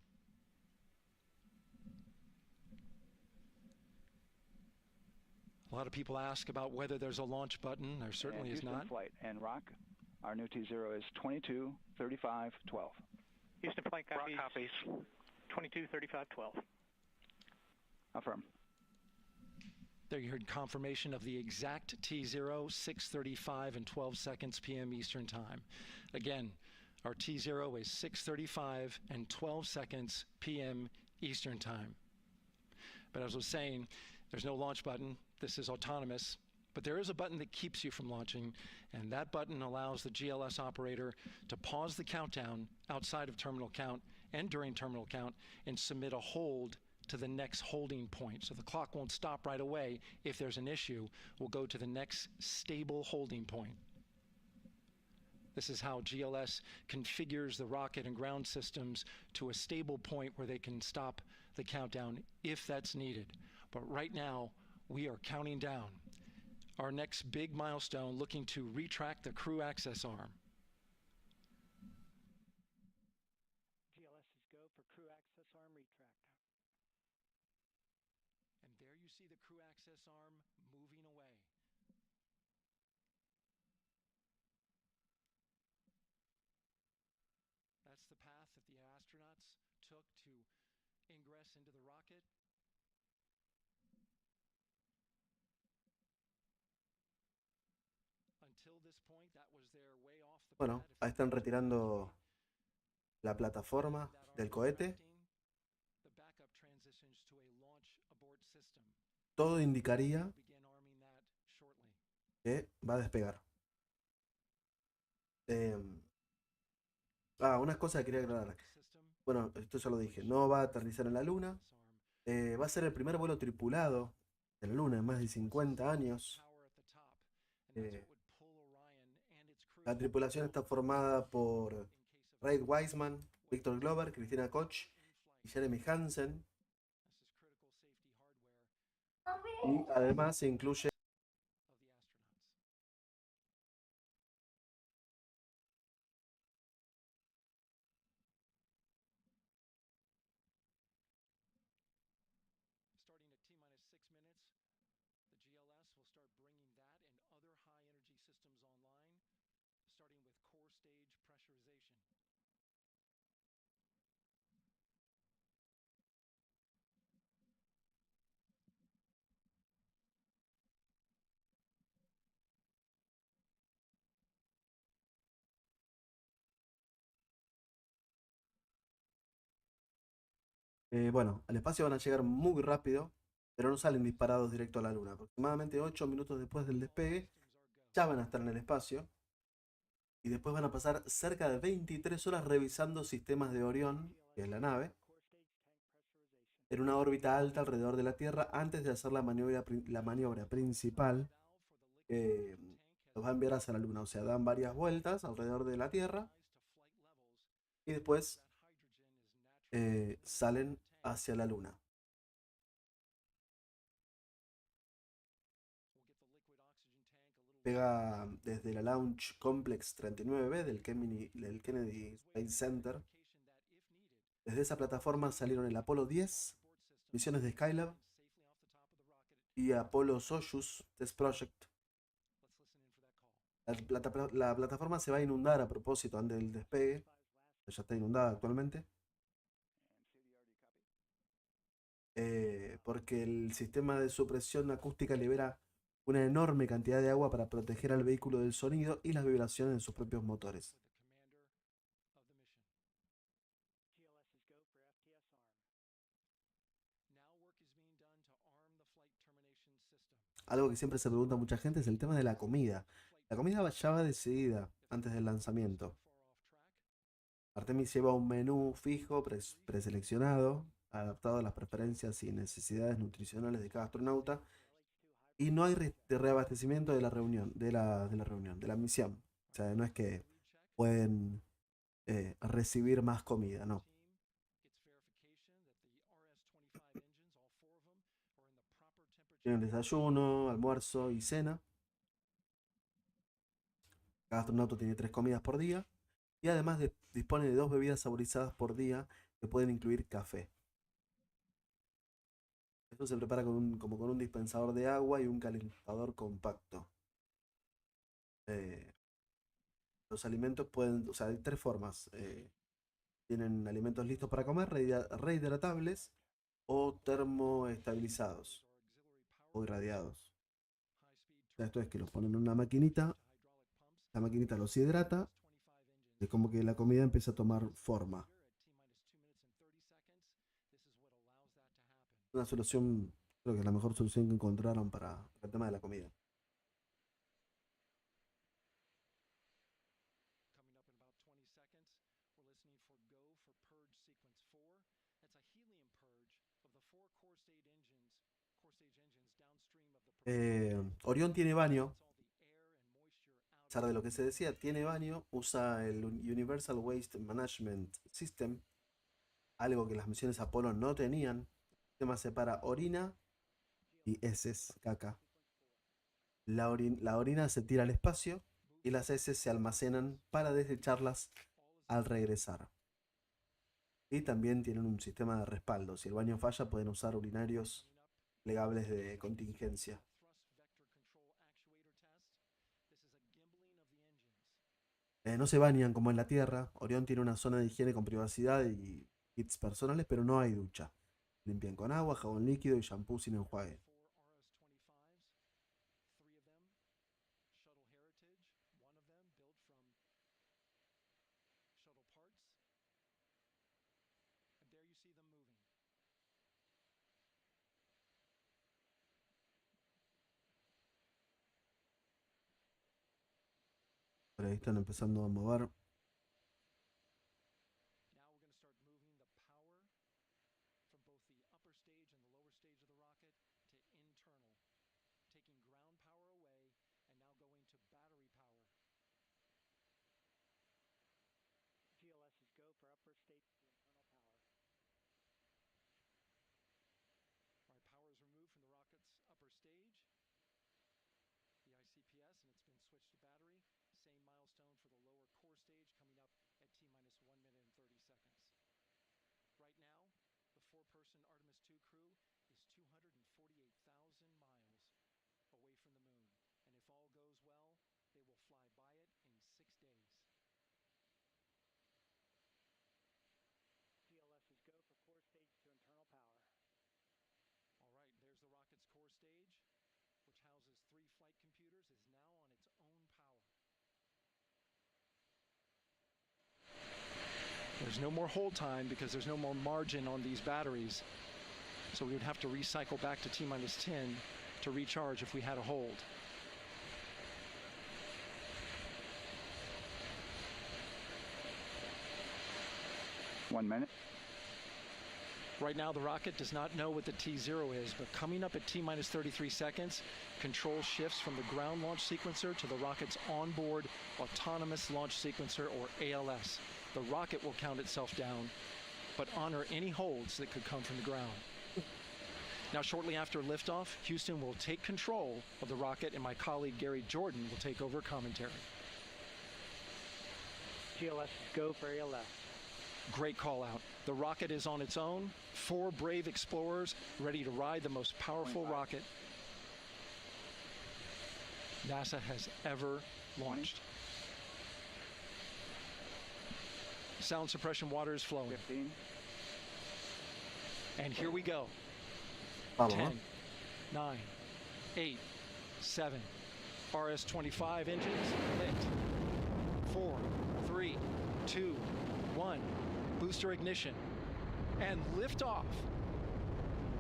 A lot of people ask about whether there's a launch button. There certainly is not. Flight and Rock, our new T0 is 22:35:12. Houston flight copies. Rock copies. 22:35:12. Affirm. There you heard confirmation of the exact T0, 6:35 and 12 seconds p.m. Eastern Time. Again, our T0 is 6:35 and 12 seconds p.m. Eastern Time. But as I was saying, there's no launch button. This is autonomous. But there is a button that keeps you from launching, and that button allows the GLS operator to pause the countdown outside of terminal count and during terminal count and submit a hold to the next holding point. So the clock won't stop right away. If there's an issue, we'll go to the next stable holding point. This is how GLS configures the rocket and ground systems to a stable point where they can stop the countdown if that's needed. But right now, we are counting down. Our next big milestone, looking to retract the crew access arm. GLS is go for crew access arm retract. And there you see the crew access arm moving away. That's the path that the astronauts took to ingress into the rocket. Until this point, that was their way off the Bueno, ahí están retirando la plataforma del cohete. Todo indicaría que va a despegar. Unas cosas que quería aclarar. Bueno, esto ya lo dije. No va a aterrizar en la Luna. Va a ser el primer vuelo tripulado de la Luna en más de 50 años. La tripulación está formada por Ray Wiseman, Victor Glover, Christina Koch y Jeremy Hansen. Y además se incluye bueno, al espacio van a llegar muy rápido, pero no salen disparados directo a la Luna. Aproximadamente 8 minutos después del despegue, ya van a estar en el espacio. Y después van a pasar cerca de 23 horas revisando sistemas de Orión, que es la nave, en una órbita alta alrededor de la Tierra antes de hacer la maniobra principal que los va a enviar hacia la Luna. O sea, dan varias vueltas alrededor de la Tierra y después salen hacia la Luna. Pega desde la Launch Complex 39B del Kennedy Space Center. Desde esa plataforma salieron el Apolo 10, misiones de Skylab y Apollo Soyuz Test Project. La plataforma se va a inundar a propósito antes del despegue. Ya está inundada actualmente. Porque el sistema de supresión acústica libera una enorme cantidad de agua para proteger al vehículo del sonido y las vibraciones de sus propios motores. Algo que siempre se pregunta a mucha gente es el tema de la comida. La comida ya va decidida antes del lanzamiento. Artemis lleva un menú fijo preseleccionado, adaptado a las preferencias y necesidades nutricionales de cada astronauta, y no hay reabastecimiento de la misión. O sea, no es que pueden recibir más comida, no. Tienen desayuno, almuerzo y cena. Cada astronauta tiene 3 comidas por día y además dispone de 2 bebidas saborizadas por día que pueden incluir café. Esto se prepara como con un dispensador de agua y un calentador compacto. Los alimentos pueden, o sea, hay 3 formas. Tienen alimentos listos para comer, rehidratables o termoestabilizados o irradiados. O sea, esto es que los ponen en una maquinita, la maquinita los hidrata, es como que la comida empieza a tomar forma. Una solución, creo que es la mejor solución que encontraron para el tema de la comida. Orión tiene baño, a pesar de lo que se decía, tiene baño, usa el Universal Waste Management System, algo que las misiones Apolo no tenían. El sistema separa orina y heces, caca. La orina se tira al espacio y las heces se almacenan para desecharlas al regresar. Y también tienen un sistema de respaldo. Si el baño falla, pueden usar urinarios plegables de contingencia. No se bañan como en la Tierra. Orión tiene una zona de higiene con privacidad y kits personales, pero no hay ducha. Limpian con agua, jabón líquido y shampoo sin enjuague. Por ahí están empezando a mover. There's no more hold time because there's no more margin on these batteries. So we would have to recycle back to T-minus 10 to recharge if we had a hold. One minute. Right now, the rocket does not know what the T0 is, but coming up at T-minus 33 seconds, control shifts from the ground launch sequencer to the rocket's onboard autonomous launch sequencer, or ALS. The rocket will count itself down, but honor any holds that could come from the ground. Now, shortly after liftoff, Houston will take control of the rocket, and my colleague Gary Jordan will take over commentary. GLS is go for ALS. Great call out. The rocket is on its own. 4 brave explorers ready to ride the most powerful rocket NASA has ever launched. Sound suppression water is flowing. 15. And here we go. 10, 9, 8, 7. RS-25 engines lit. 4, 3, 2, 1. Booster ignition. And liftoff.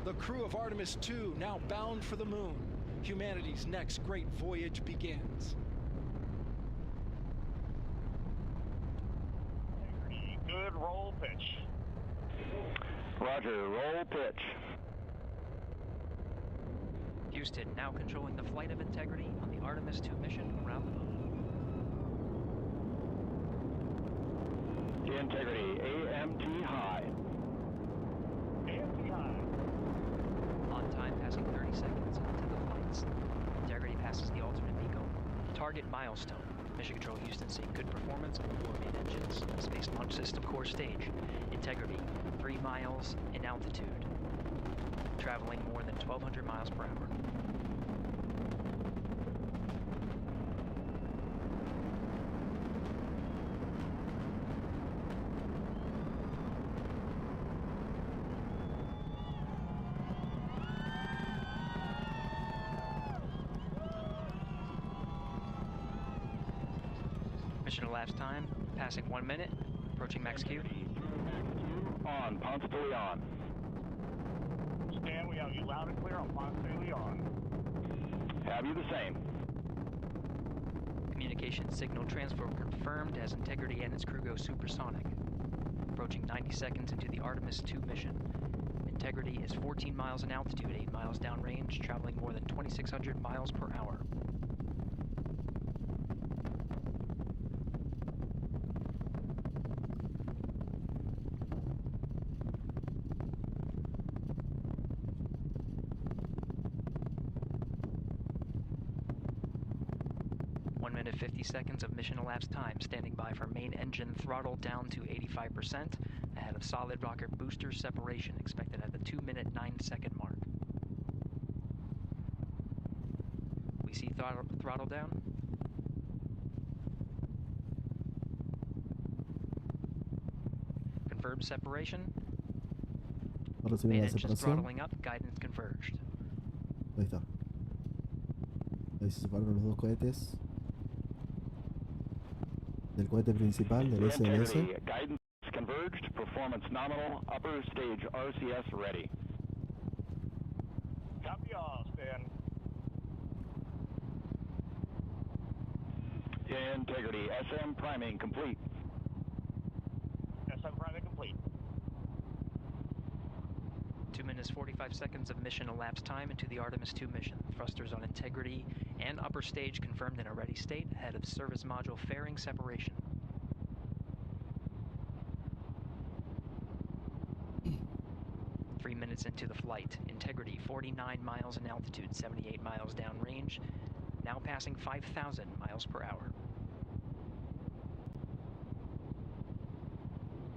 The crew of Artemis 2 now bound for the moon. Humanity's next great voyage begins. Good roll pitch. Roger, roll pitch. Houston now controlling the flight of Integrity on the Artemis 2 mission around the moon. Integrity, AMT high. AMT high. On time, passing 30 seconds into the flights. Integrity passes the alternate beacon. Target milestone. Mission Control Houston seeing good performance on the 4 main engines. Space Launch System core stage. Integrity, 3 miles in altitude. Traveling more than 1,200 miles per hour. Mission elapsed time, passing 1 minute, approaching max Q. On, Ponce de Leon. Stan, we have you loud and clear on Ponce de Leon. Have you the same? Communication signal transfer confirmed as Integrity and its crew go supersonic. Approaching 90 seconds into the Artemis 2 mission. Integrity is 14 miles in altitude, 8 miles downrange, traveling more than 20 2,600 miles per hour. One minute 50 seconds of mission elapsed time, standing by for main engine throttle down to 85%, ahead of solid rocket booster separation expected at the 2-minute 9-second mark. We see throttle down. Confirmed separation. Ahora se Main viene la engines separación. throttling up, guidance converged. Ahí está. Ahí se separaron los dos cohetes. Del cohete principal, del SLS. Guidance converged, performance nominal, upper stage RCS ready. Copy all, Stan. Integrity, SM priming complete. SM priming complete. 2 minutes 45 seconds of mission elapsed time into the Artemis 2 mission. Thrusters on integrity and upper stage confirmed in a ready state ahead of service module fairing separation. Minutes into the flight. Integrity 49 miles in altitude, 78 miles downrange, now passing 5,000 miles per hour.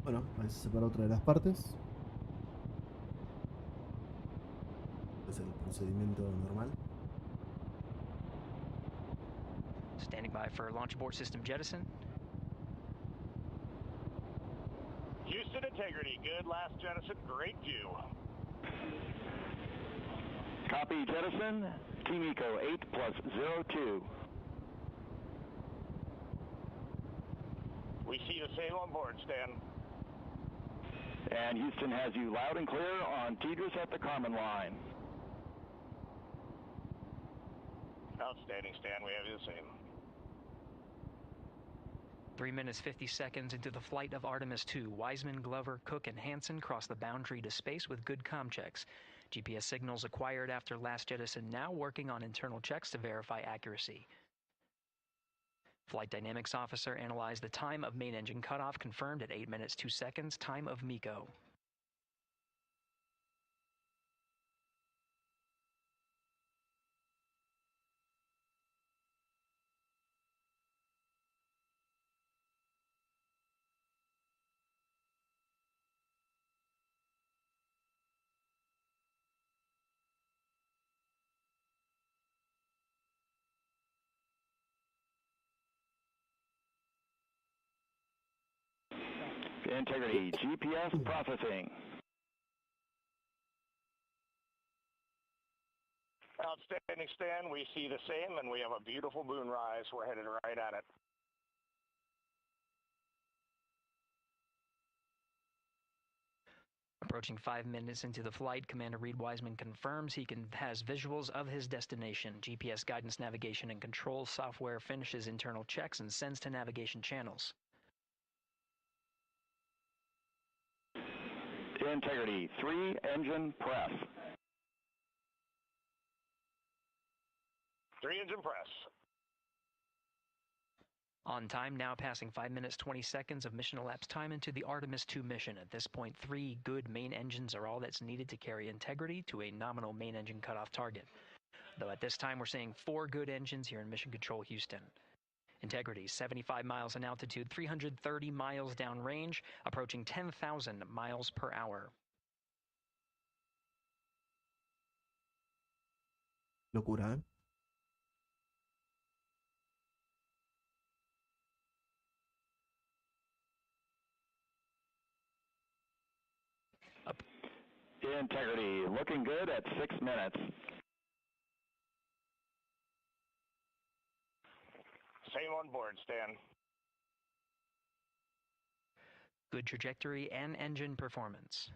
Bueno, ahí se separa otra de las partes. Es el procedimiento normal. Standing by for launch abort system jettison. Houston integrity, good last jettison, great view. Copy jettison, Team Eco 8+02. We see the same on board, Stan. And Houston has you loud and clear on TDRS at the Kármán line. Outstanding, Stan, we have you the same. 3 minutes 50 seconds into the flight of Artemis 2, Wiseman, Glover, Cook, and Hansen cross the boundary to space with good comm checks. GPS signals acquired after last jettison now working on internal checks to verify accuracy. Flight Dynamics Officer analyzed the time of main engine cutoff, confirmed at 8 minutes 2 seconds, time of MECO. Integrity, GPS processing. Outstanding, Stan, we see the same, and we have a beautiful moonrise. We're headed right at it. Approaching 5 minutes into the flight, Commander Reed Wiseman confirms he has visuals of his destination. GPS guidance, navigation, and control software finishes internal checks and sends to navigation channels. Integrity, 3 engine press. 3 engine press. On time, now passing 5 minutes 20 seconds of mission elapsed time into the Artemis 2 mission. At this point, 3 good main engines are all that's needed to carry integrity to a nominal main engine cutoff target. Though at this time, we're seeing 4 good engines here in Mission Control Houston. Integrity, 75 miles in altitude, 330 miles downrange, approaching 10,000 miles per hour. Locura, ¿eh? Integrity, looking good at 6 minutes. Same on board, Stan. Good trajectory and engine performance.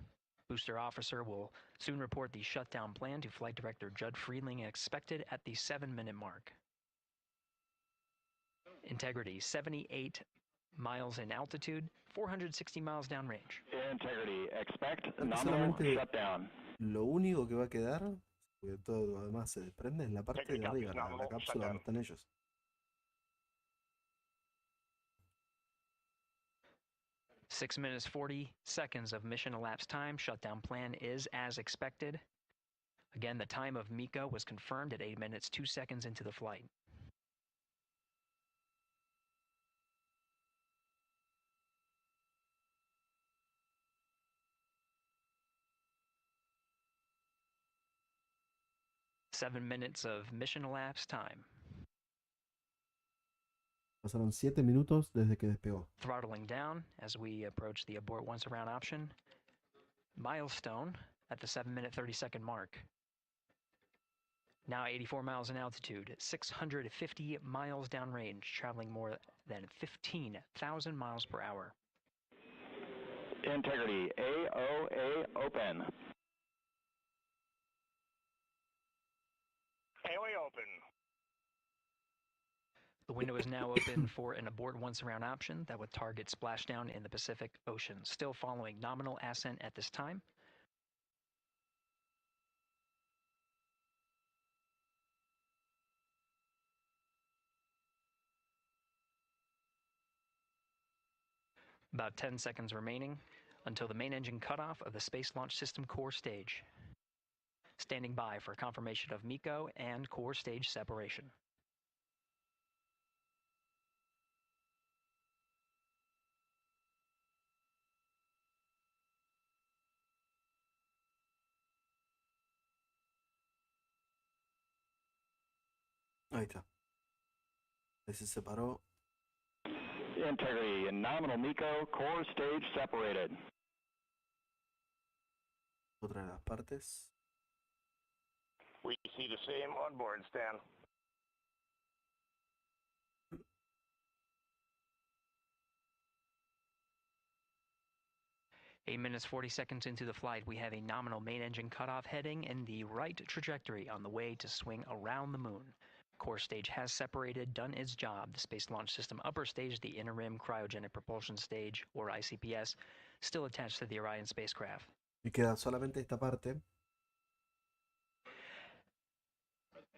Booster officer will soon report the shutdown plan to Flight Director Judd Friedling, expected at the 7-minute mark. Integrity, 78 miles in altitude, 460 miles downrange. Integrity, expect Creo que nominal solamente shutdown. lo único que va a quedar Porque todo lo demás se desprende en la parte Integrity de copies, arriba, la nominal, cápsula donde shutdown. están ellos. Six minutes 40 seconds of mission elapsed time. Shutdown plan is as expected. Again, the time of MECO was confirmed at 8 minutes 2 seconds into the flight. Seven minutes of mission elapsed time. Pasaron 7 minutos desde que despegó. Throttling down as we approach the abort once around option. Milestone at the 7 minute 30 second mark. Now 84 miles in altitude, 650 miles downrange, traveling more than 15,000 miles per hour. Integrity, AOA open. AOA open. The window is now open for an abort once around option that would target splashdown in the Pacific Ocean. Still following nominal ascent at this time. About 10 seconds remaining until the main engine cutoff of the Space Launch System core stage. Standing by for confirmation of MECO and core stage separation. Ahí está. Ahí se separó. Integrity and nominal MECO, core stage separated. Otra de las partes. We see the same on board, Stan. Eight minutes 40 seconds into the flight, we have a nominal main engine cutoff heading in the right trajectory on the way to swing around the moon. Core stage has separated, done its job. The Space Launch System upper stage, the Inner Rim Cryogenic Propulsion Stage, or ICPS, still attached to the Orion spacecraft. Y queda solamente esta parte.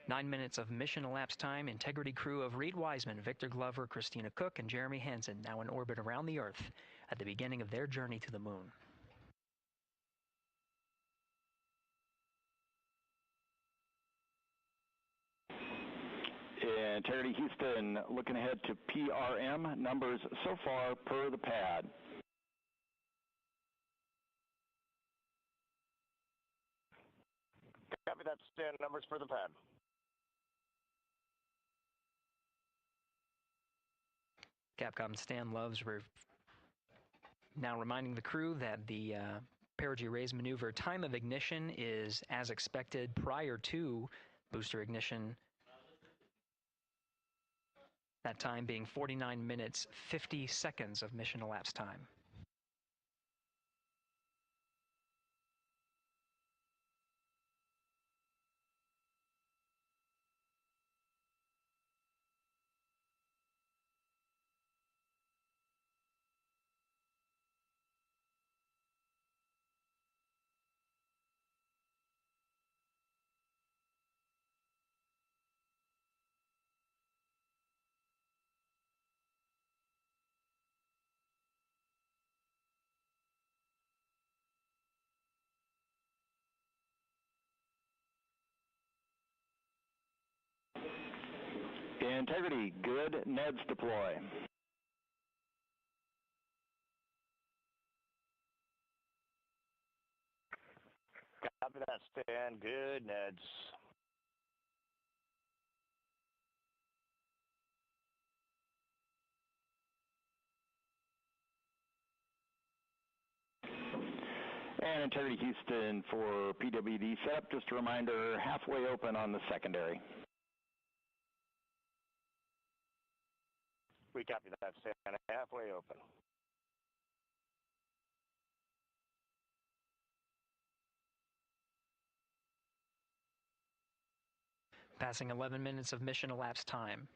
9 minutes of mission elapsed time. Integrity crew of Reed Wiseman, Victor Glover, Christina Cook, and Jeremy Hansen now in orbit around the Earth at the beginning of their journey to the moon. Integrity Houston, looking ahead to PRM numbers so far per the pad. Copy that, Stan. Numbers for the pad. Capcom Stan Loves now reminding the crew that the perigee raise maneuver time of ignition is as expected prior to booster ignition. That time being 49 minutes 50 seconds of mission elapsed time. Integrity, good. NEDS deploy. Copy that, Stan. Good, Neds. And Integrity Houston for PWD setup. Just a reminder, halfway open on the secondary. We copy that, Stan. Halfway open. Passing 11 minutes of mission elapsed time.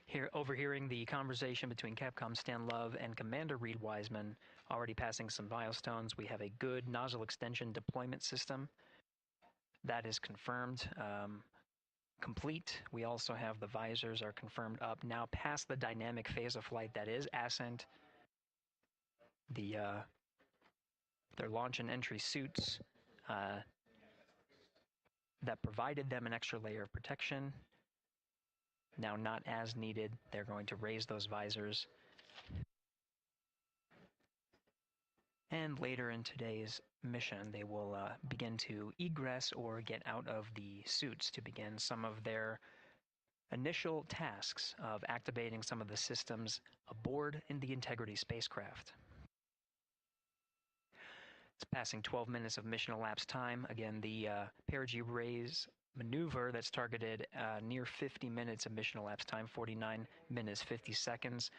Here, overhearing the conversation between Capcom Stan Love and Commander Reed Wiseman, already passing some milestones. We have a good nozzle extension deployment system. that is confirmed. Complete. We also have the visors are confirmed up. Now past the dynamic phase of flight, that is ascent. Their launch and entry suits that provided them an extra layer of protection. Now not as needed. They're going to raise those visors. And later in today's mission, they will begin to egress or get out of the suits to begin some of their initial tasks of activating some of the systems aboard in the Integrity spacecraft. It's passing 12 minutes of mission elapsed time. Again, the perigee raise maneuver that's targeted near 50 minutes of mission elapsed time, 49 minutes, 50 seconds.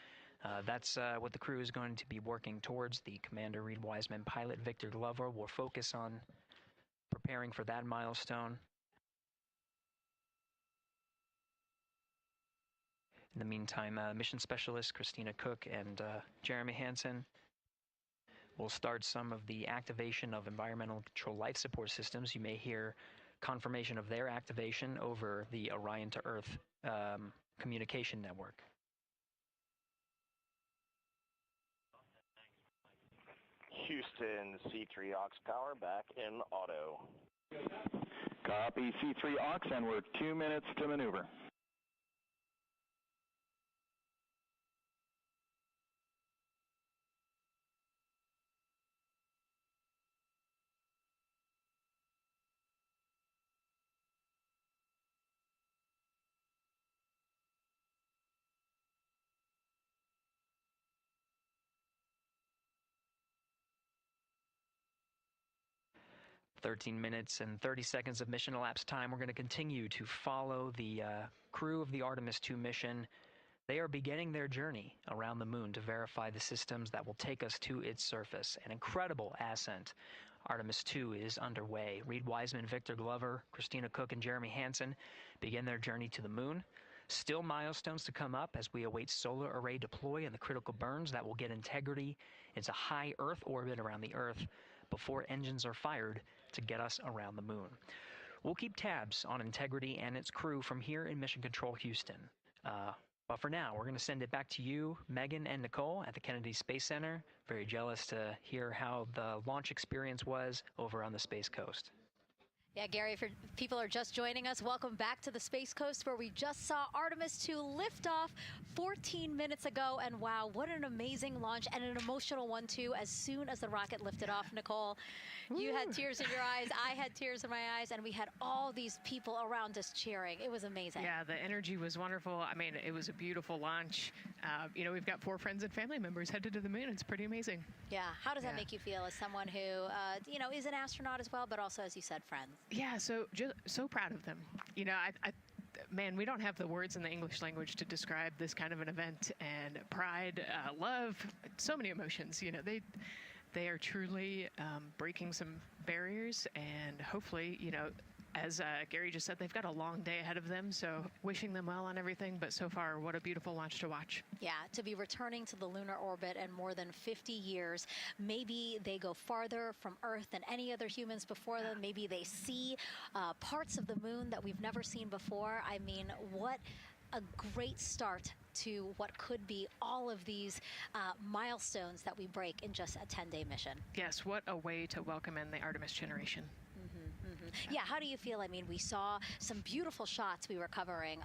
That's what the crew is going to be working towards. The Commander Reed Wiseman pilot Victor Glover will focus on preparing for that milestone. In the meantime, mission specialist Christina Cook and Jeremy Hansen will start some of the activation of environmental control life support systems. You may hear confirmation of their activation over the Orion to Earth communication network. Houston, C3 aux power back in auto. Copy C3 aux, and we're 2 minutes to maneuver. "13 minutes and 30 seconds of mission elapsed time. We're going to continue to follow the crew of the Artemis 2 mission. They are beginning their journey around the moon to verify the systems that will take us to its surface. An incredible ascent. Artemis 2 is underway. Reed Wiseman, Victor Glover, Christina Cook, and Jeremy Hansen begin their journey to the moon. Still milestones to come up as we await solar array deploy and the critical burns that will get Integrity into high Earth orbit around the Earth before engines are fired to get us around the moon. We'll keep tabs on Integrity and its crew from here in Mission Control Houston. But for now, we're going to send it back to you, Megan and Nicole at the Kennedy Space Center. Very jealous to hear how the launch experience was over on the Space Coast. Yeah, Gary, if people are just joining us, welcome back to the Space Coast, where we just saw Artemis 2 lift off 14 minutes ago. And wow, what an amazing launch, and an emotional one, too. As soon as the rocket lifted off, Nicole, you had tears in your eyes, I had tears in my eyes, and we had all these people around us cheering. It was amazing. Yeah, the energy was wonderful. I mean, it was a beautiful launch. We've got 4 friends and family members headed to the moon. It's pretty amazing. Yeah, how does that make you feel as someone who, is an astronaut as well, but also, as you said, friends? Yeah, so proud of them. Man, we don't have the words in the English language to describe this kind of an event, and pride, love, so many emotions. They are truly breaking some barriers, and hopefully, as Gary just said, they've got a long day ahead of them, so wishing them well on everything. But so far, what a beautiful launch to watch. Yeah, to be returning to the lunar orbit in more than 50 years. Maybe they go farther from Earth than any other humans before them. Maybe they see parts of the moon that we've never seen before. I mean, what a great start to what could be all of these milestones that we break in just a 10-day mission. Yes, what a way to welcome in the Artemis generation. Yeah, how do you feel? I mean, we saw some beautiful shots we were covering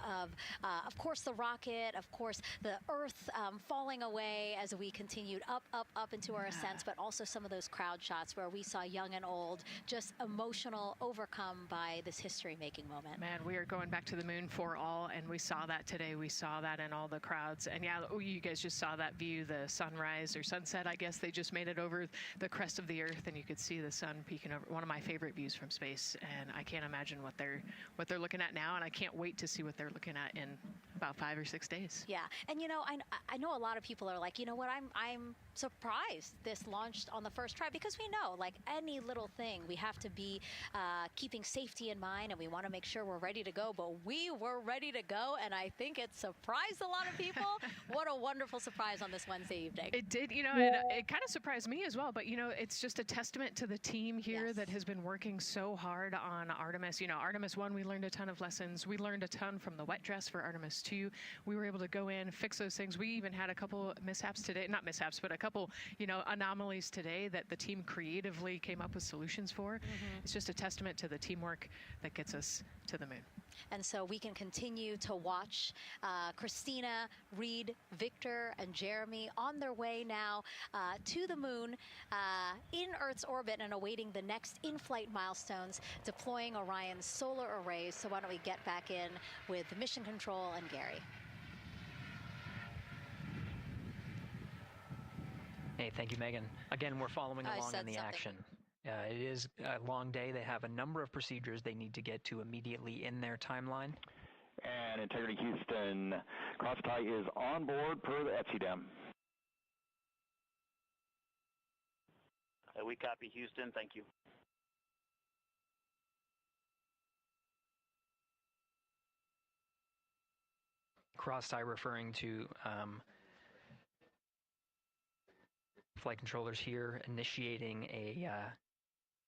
of course, the rocket, of course, the Earth falling away as we continued up into our ascents, but also some of those crowd shots where we saw young and old, just emotional, overcome by this history-making moment. Man, we are going back to the moon for all, and we saw that today. We saw that in all the crowds. And yeah, you guys just saw that view, the sunrise or sunset, I guess. They just made it over the crest of the Earth, and you could see the sun peeking over. One of my favorite views from space. And I can't imagine what they're looking at now, and I can't wait to see what they're looking at in about 5 or 6 days. Yeah, and you know, I know a lot of people are like, you know what, I'm surprised this launched on the first try, because we know, like any little thing, we have to be keeping safety in mind, and we want to make sure we're ready to go. But we were ready to go, and I think it surprised a lot of people. What a wonderful surprise on this Wednesday evening. It did, you know, and it kind of surprised me as well. But you know, it's just a testament to the team here that has been working so hard on Artemis. You know, Artemis 1, we learned a ton of lessons. We learned a ton from the wet dress for Artemis 2. We were able to go in, fix those things. We even had a couple mishaps today, not mishaps, but a couple, you know, anomalies today that the team creatively came up with solutions for. It's just a testament to the teamwork that gets us to the moon. And so we can continue to watch Christina, Reed, Victor, and Jeremy on their way now to the moon in Earth's orbit and awaiting the next in-flight milestones, deploying Orion's solar arrays. So why don't we get back in with Mission Control and Gary. Hey, thank you, Megan. Again, we're following along in the action. It is a long day. They have a number of procedures they need to get to immediately in their timeline. And Integrity Houston, crosstie is on board per the ETSI-DEM. We copy Houston. Thank you. Crosstie referring to flight controllers here initiating a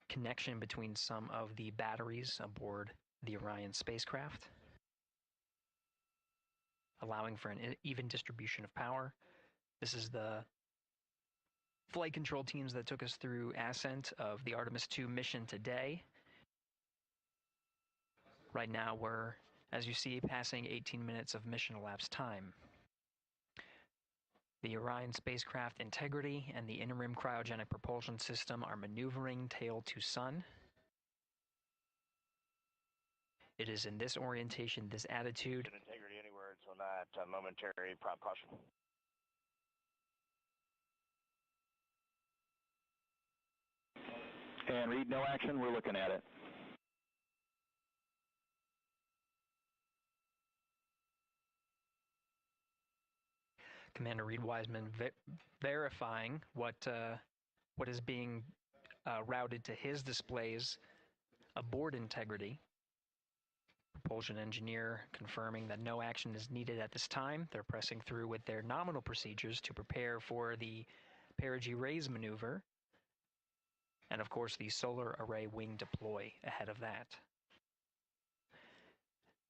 connection between some of the batteries aboard the Orion spacecraft, allowing for an even distribution of power. This is the flight control teams that took us through ascent of the Artemis 2 mission today. Right now we're, as you see, passing 18 minutes of mission elapsed time. The Orion spacecraft integrity and the interim cryogenic propulsion system are maneuvering tail to sun. It is in this orientation, this attitude. Integrity anywhere it's on that momentary prop caution. And Reed, no action, we're looking at it. Commander Reed Wiseman verifying what is being routed to his displays aboard integrity. Propulsion engineer confirming that no action is needed at this time. They're pressing through with their nominal procedures to prepare for the perigee raise maneuver. And of course the solar array wing deploy ahead of that.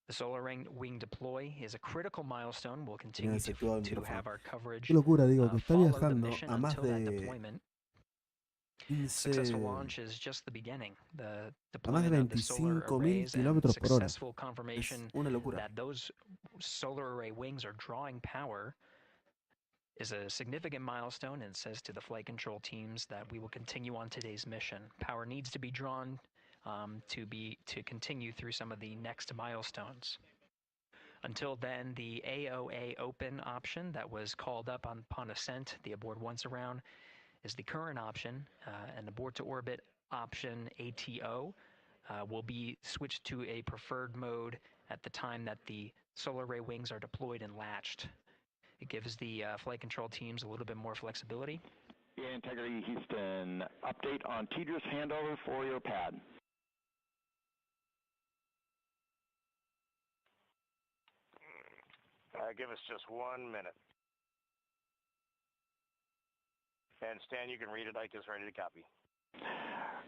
The solar wing deploy is a critical milestone. We'll continue to have our coverage. Qué locura, digo, que está follow the viajando mission a más until that de deployment. 15, Successful launch is just the beginning. The a más de deployment of the solar 25.000 arrays and kilómetros por hora. successful confirmation Es una locura. that those solar array wings are drawing power is a significant milestone, and says to the flight control teams that we will continue on today's mission. Power needs to be drawn to continue through some of the next milestones. Until then, the AOA open option that was called up upon ascent, the aboard once around, is the current option, and aboard to orbit option ATO will be switched to a preferred mode at the time that the solar array wings are deployed and latched. It gives the flight control teams a little bit more flexibility. Integrity Houston, update on TDRS handover for your pad. Give us just 1 minute. And Stan, you can read it. Ike is ready to copy.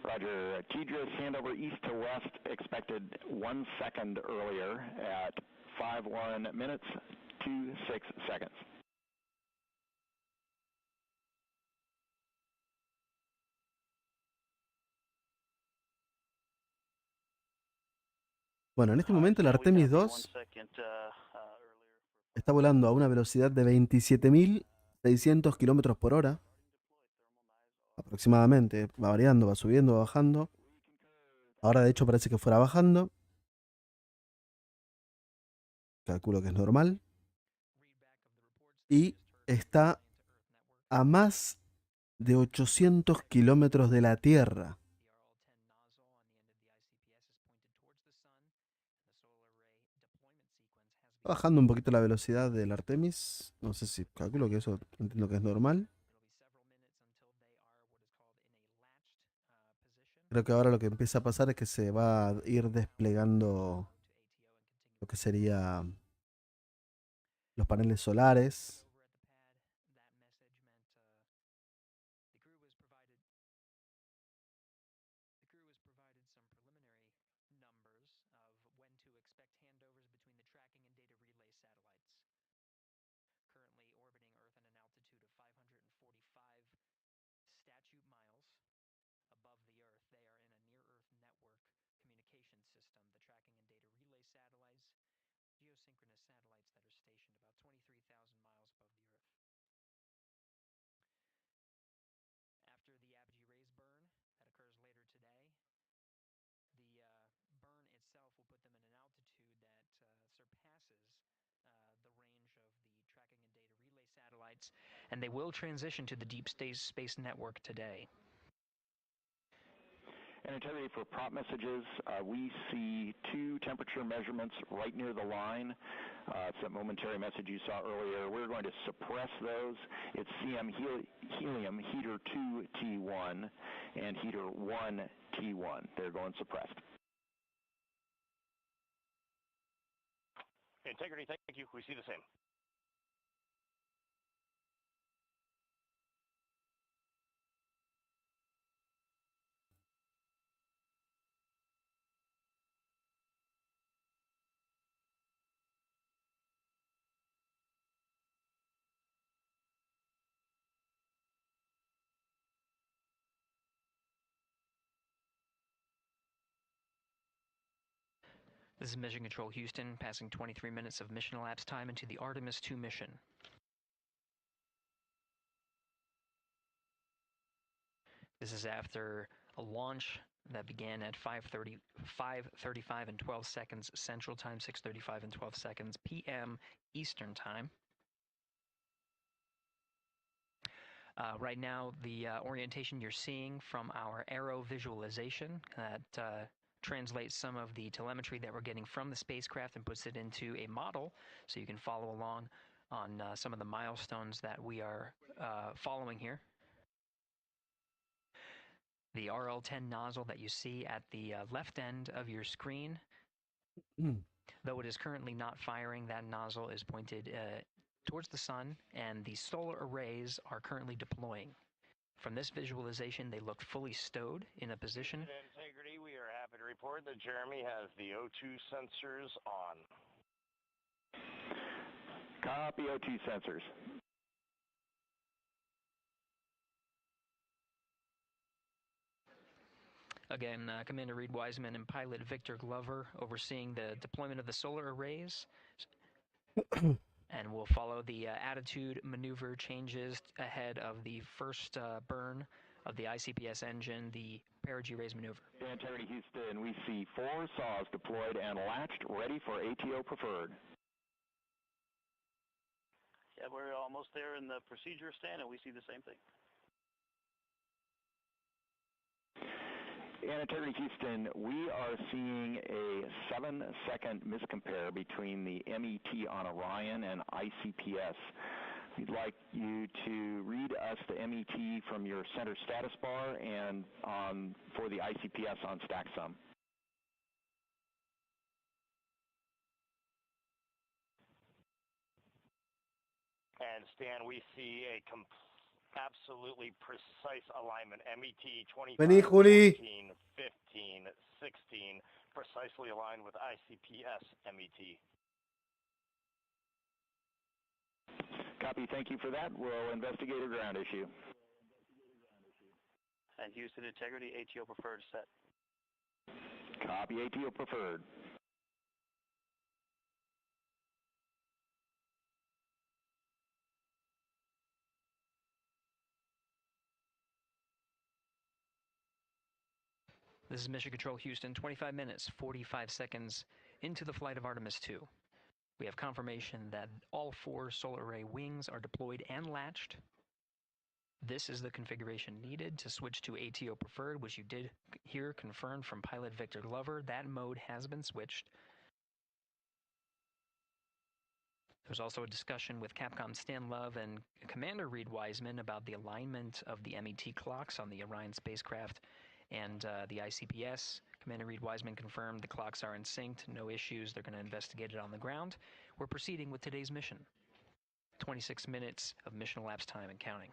Roger. TDRS handover east to west expected 1 second earlier at 5:1 minutes 26 seconds. Bueno, en este momento el Artemis 2 está volando a una velocidad de 27.600 kilómetros por hora. Aproximadamente. Va variando, va subiendo, va bajando. Ahora de hecho parece que fuera bajando. Calculo que es normal. Y está a más de 800 kilómetros de la Tierra. Bajando un poquito la velocidad del Artemis. No sé si calculo que eso entiendo que es normal. Creo que ahora lo que empieza a pasar es que se va a ir desplegando lo que sería los paneles solares. And they will transition to the deep space network today. And Integrity, for prop messages, we see 2 temperature measurements right near the line. It's that momentary message you saw earlier. We're going to suppress those. It's CM helium heater 2T1 and heater 1T1. They're going suppressed. Integrity, thank you. We see the same. This is Mission Control Houston, passing 23 minutes of mission elapsed time into the Artemis 2 mission. This is after a launch that began at 5:35 and 12 seconds Central Time, 6:35 and 12 seconds p.m. Eastern Time. Right now, the orientation you're seeing from our aero visualization that translates some of the telemetry that we're getting from the spacecraft and puts it into a model so you can follow along on some of the milestones that we are following here. The RL-10 nozzle that you see at the left end of your screen, though it is currently not firing, that nozzle is pointed towards the sun, and the solar arrays are currently deploying. From this visualization, they look fully stowed in a position. Integrity, we are happy to report that Jeremy has the O2 sensors on. Copy O2 sensors. Again, Commander Reed Wiseman and pilot Victor Glover overseeing the deployment of the solar arrays. And we'll follow the attitude maneuver changes ahead of the first burn of the ICPS engine, the perigee raise maneuver. Integrity Houston, we see 4 saws deployed and latched, ready for ATO preferred. Yeah, we're almost there in the procedure stand, and we see the same thing. And Integrity Houston, we are seeing a 7-second miscompare between the MET on Orion and ICPS. We'd like you to read us the MET from your center status bar and for the ICPS on StackSum. And Stan, we see a absolutely precise alignment. MET 25, 14, 15, 16, precisely aligned with ICPS MET. Copy, thank you for that. We'll investigate a ground issue. And Houston Integrity, ATO preferred set. Copy, ATO preferred. This is Mission Control Houston, 25 minutes, 45 seconds into the flight of Artemis 2. We have confirmation that all 4 solar array wings are deployed and latched. This is the configuration needed to switch to ATO preferred, which you did hear confirmed from pilot Victor Glover. That mode has been switched. was also a discussion with Capcom Stan Love and Commander Reed Wiseman about the alignment of the MET clocks on the Orion spacecraft and the ICPS. Commander Reed Wiseman confirmed the clocks are in sync, no issues, they're going to investigate it on the ground. We're proceeding with today's mission. 26 minutes of mission elapsed time and counting.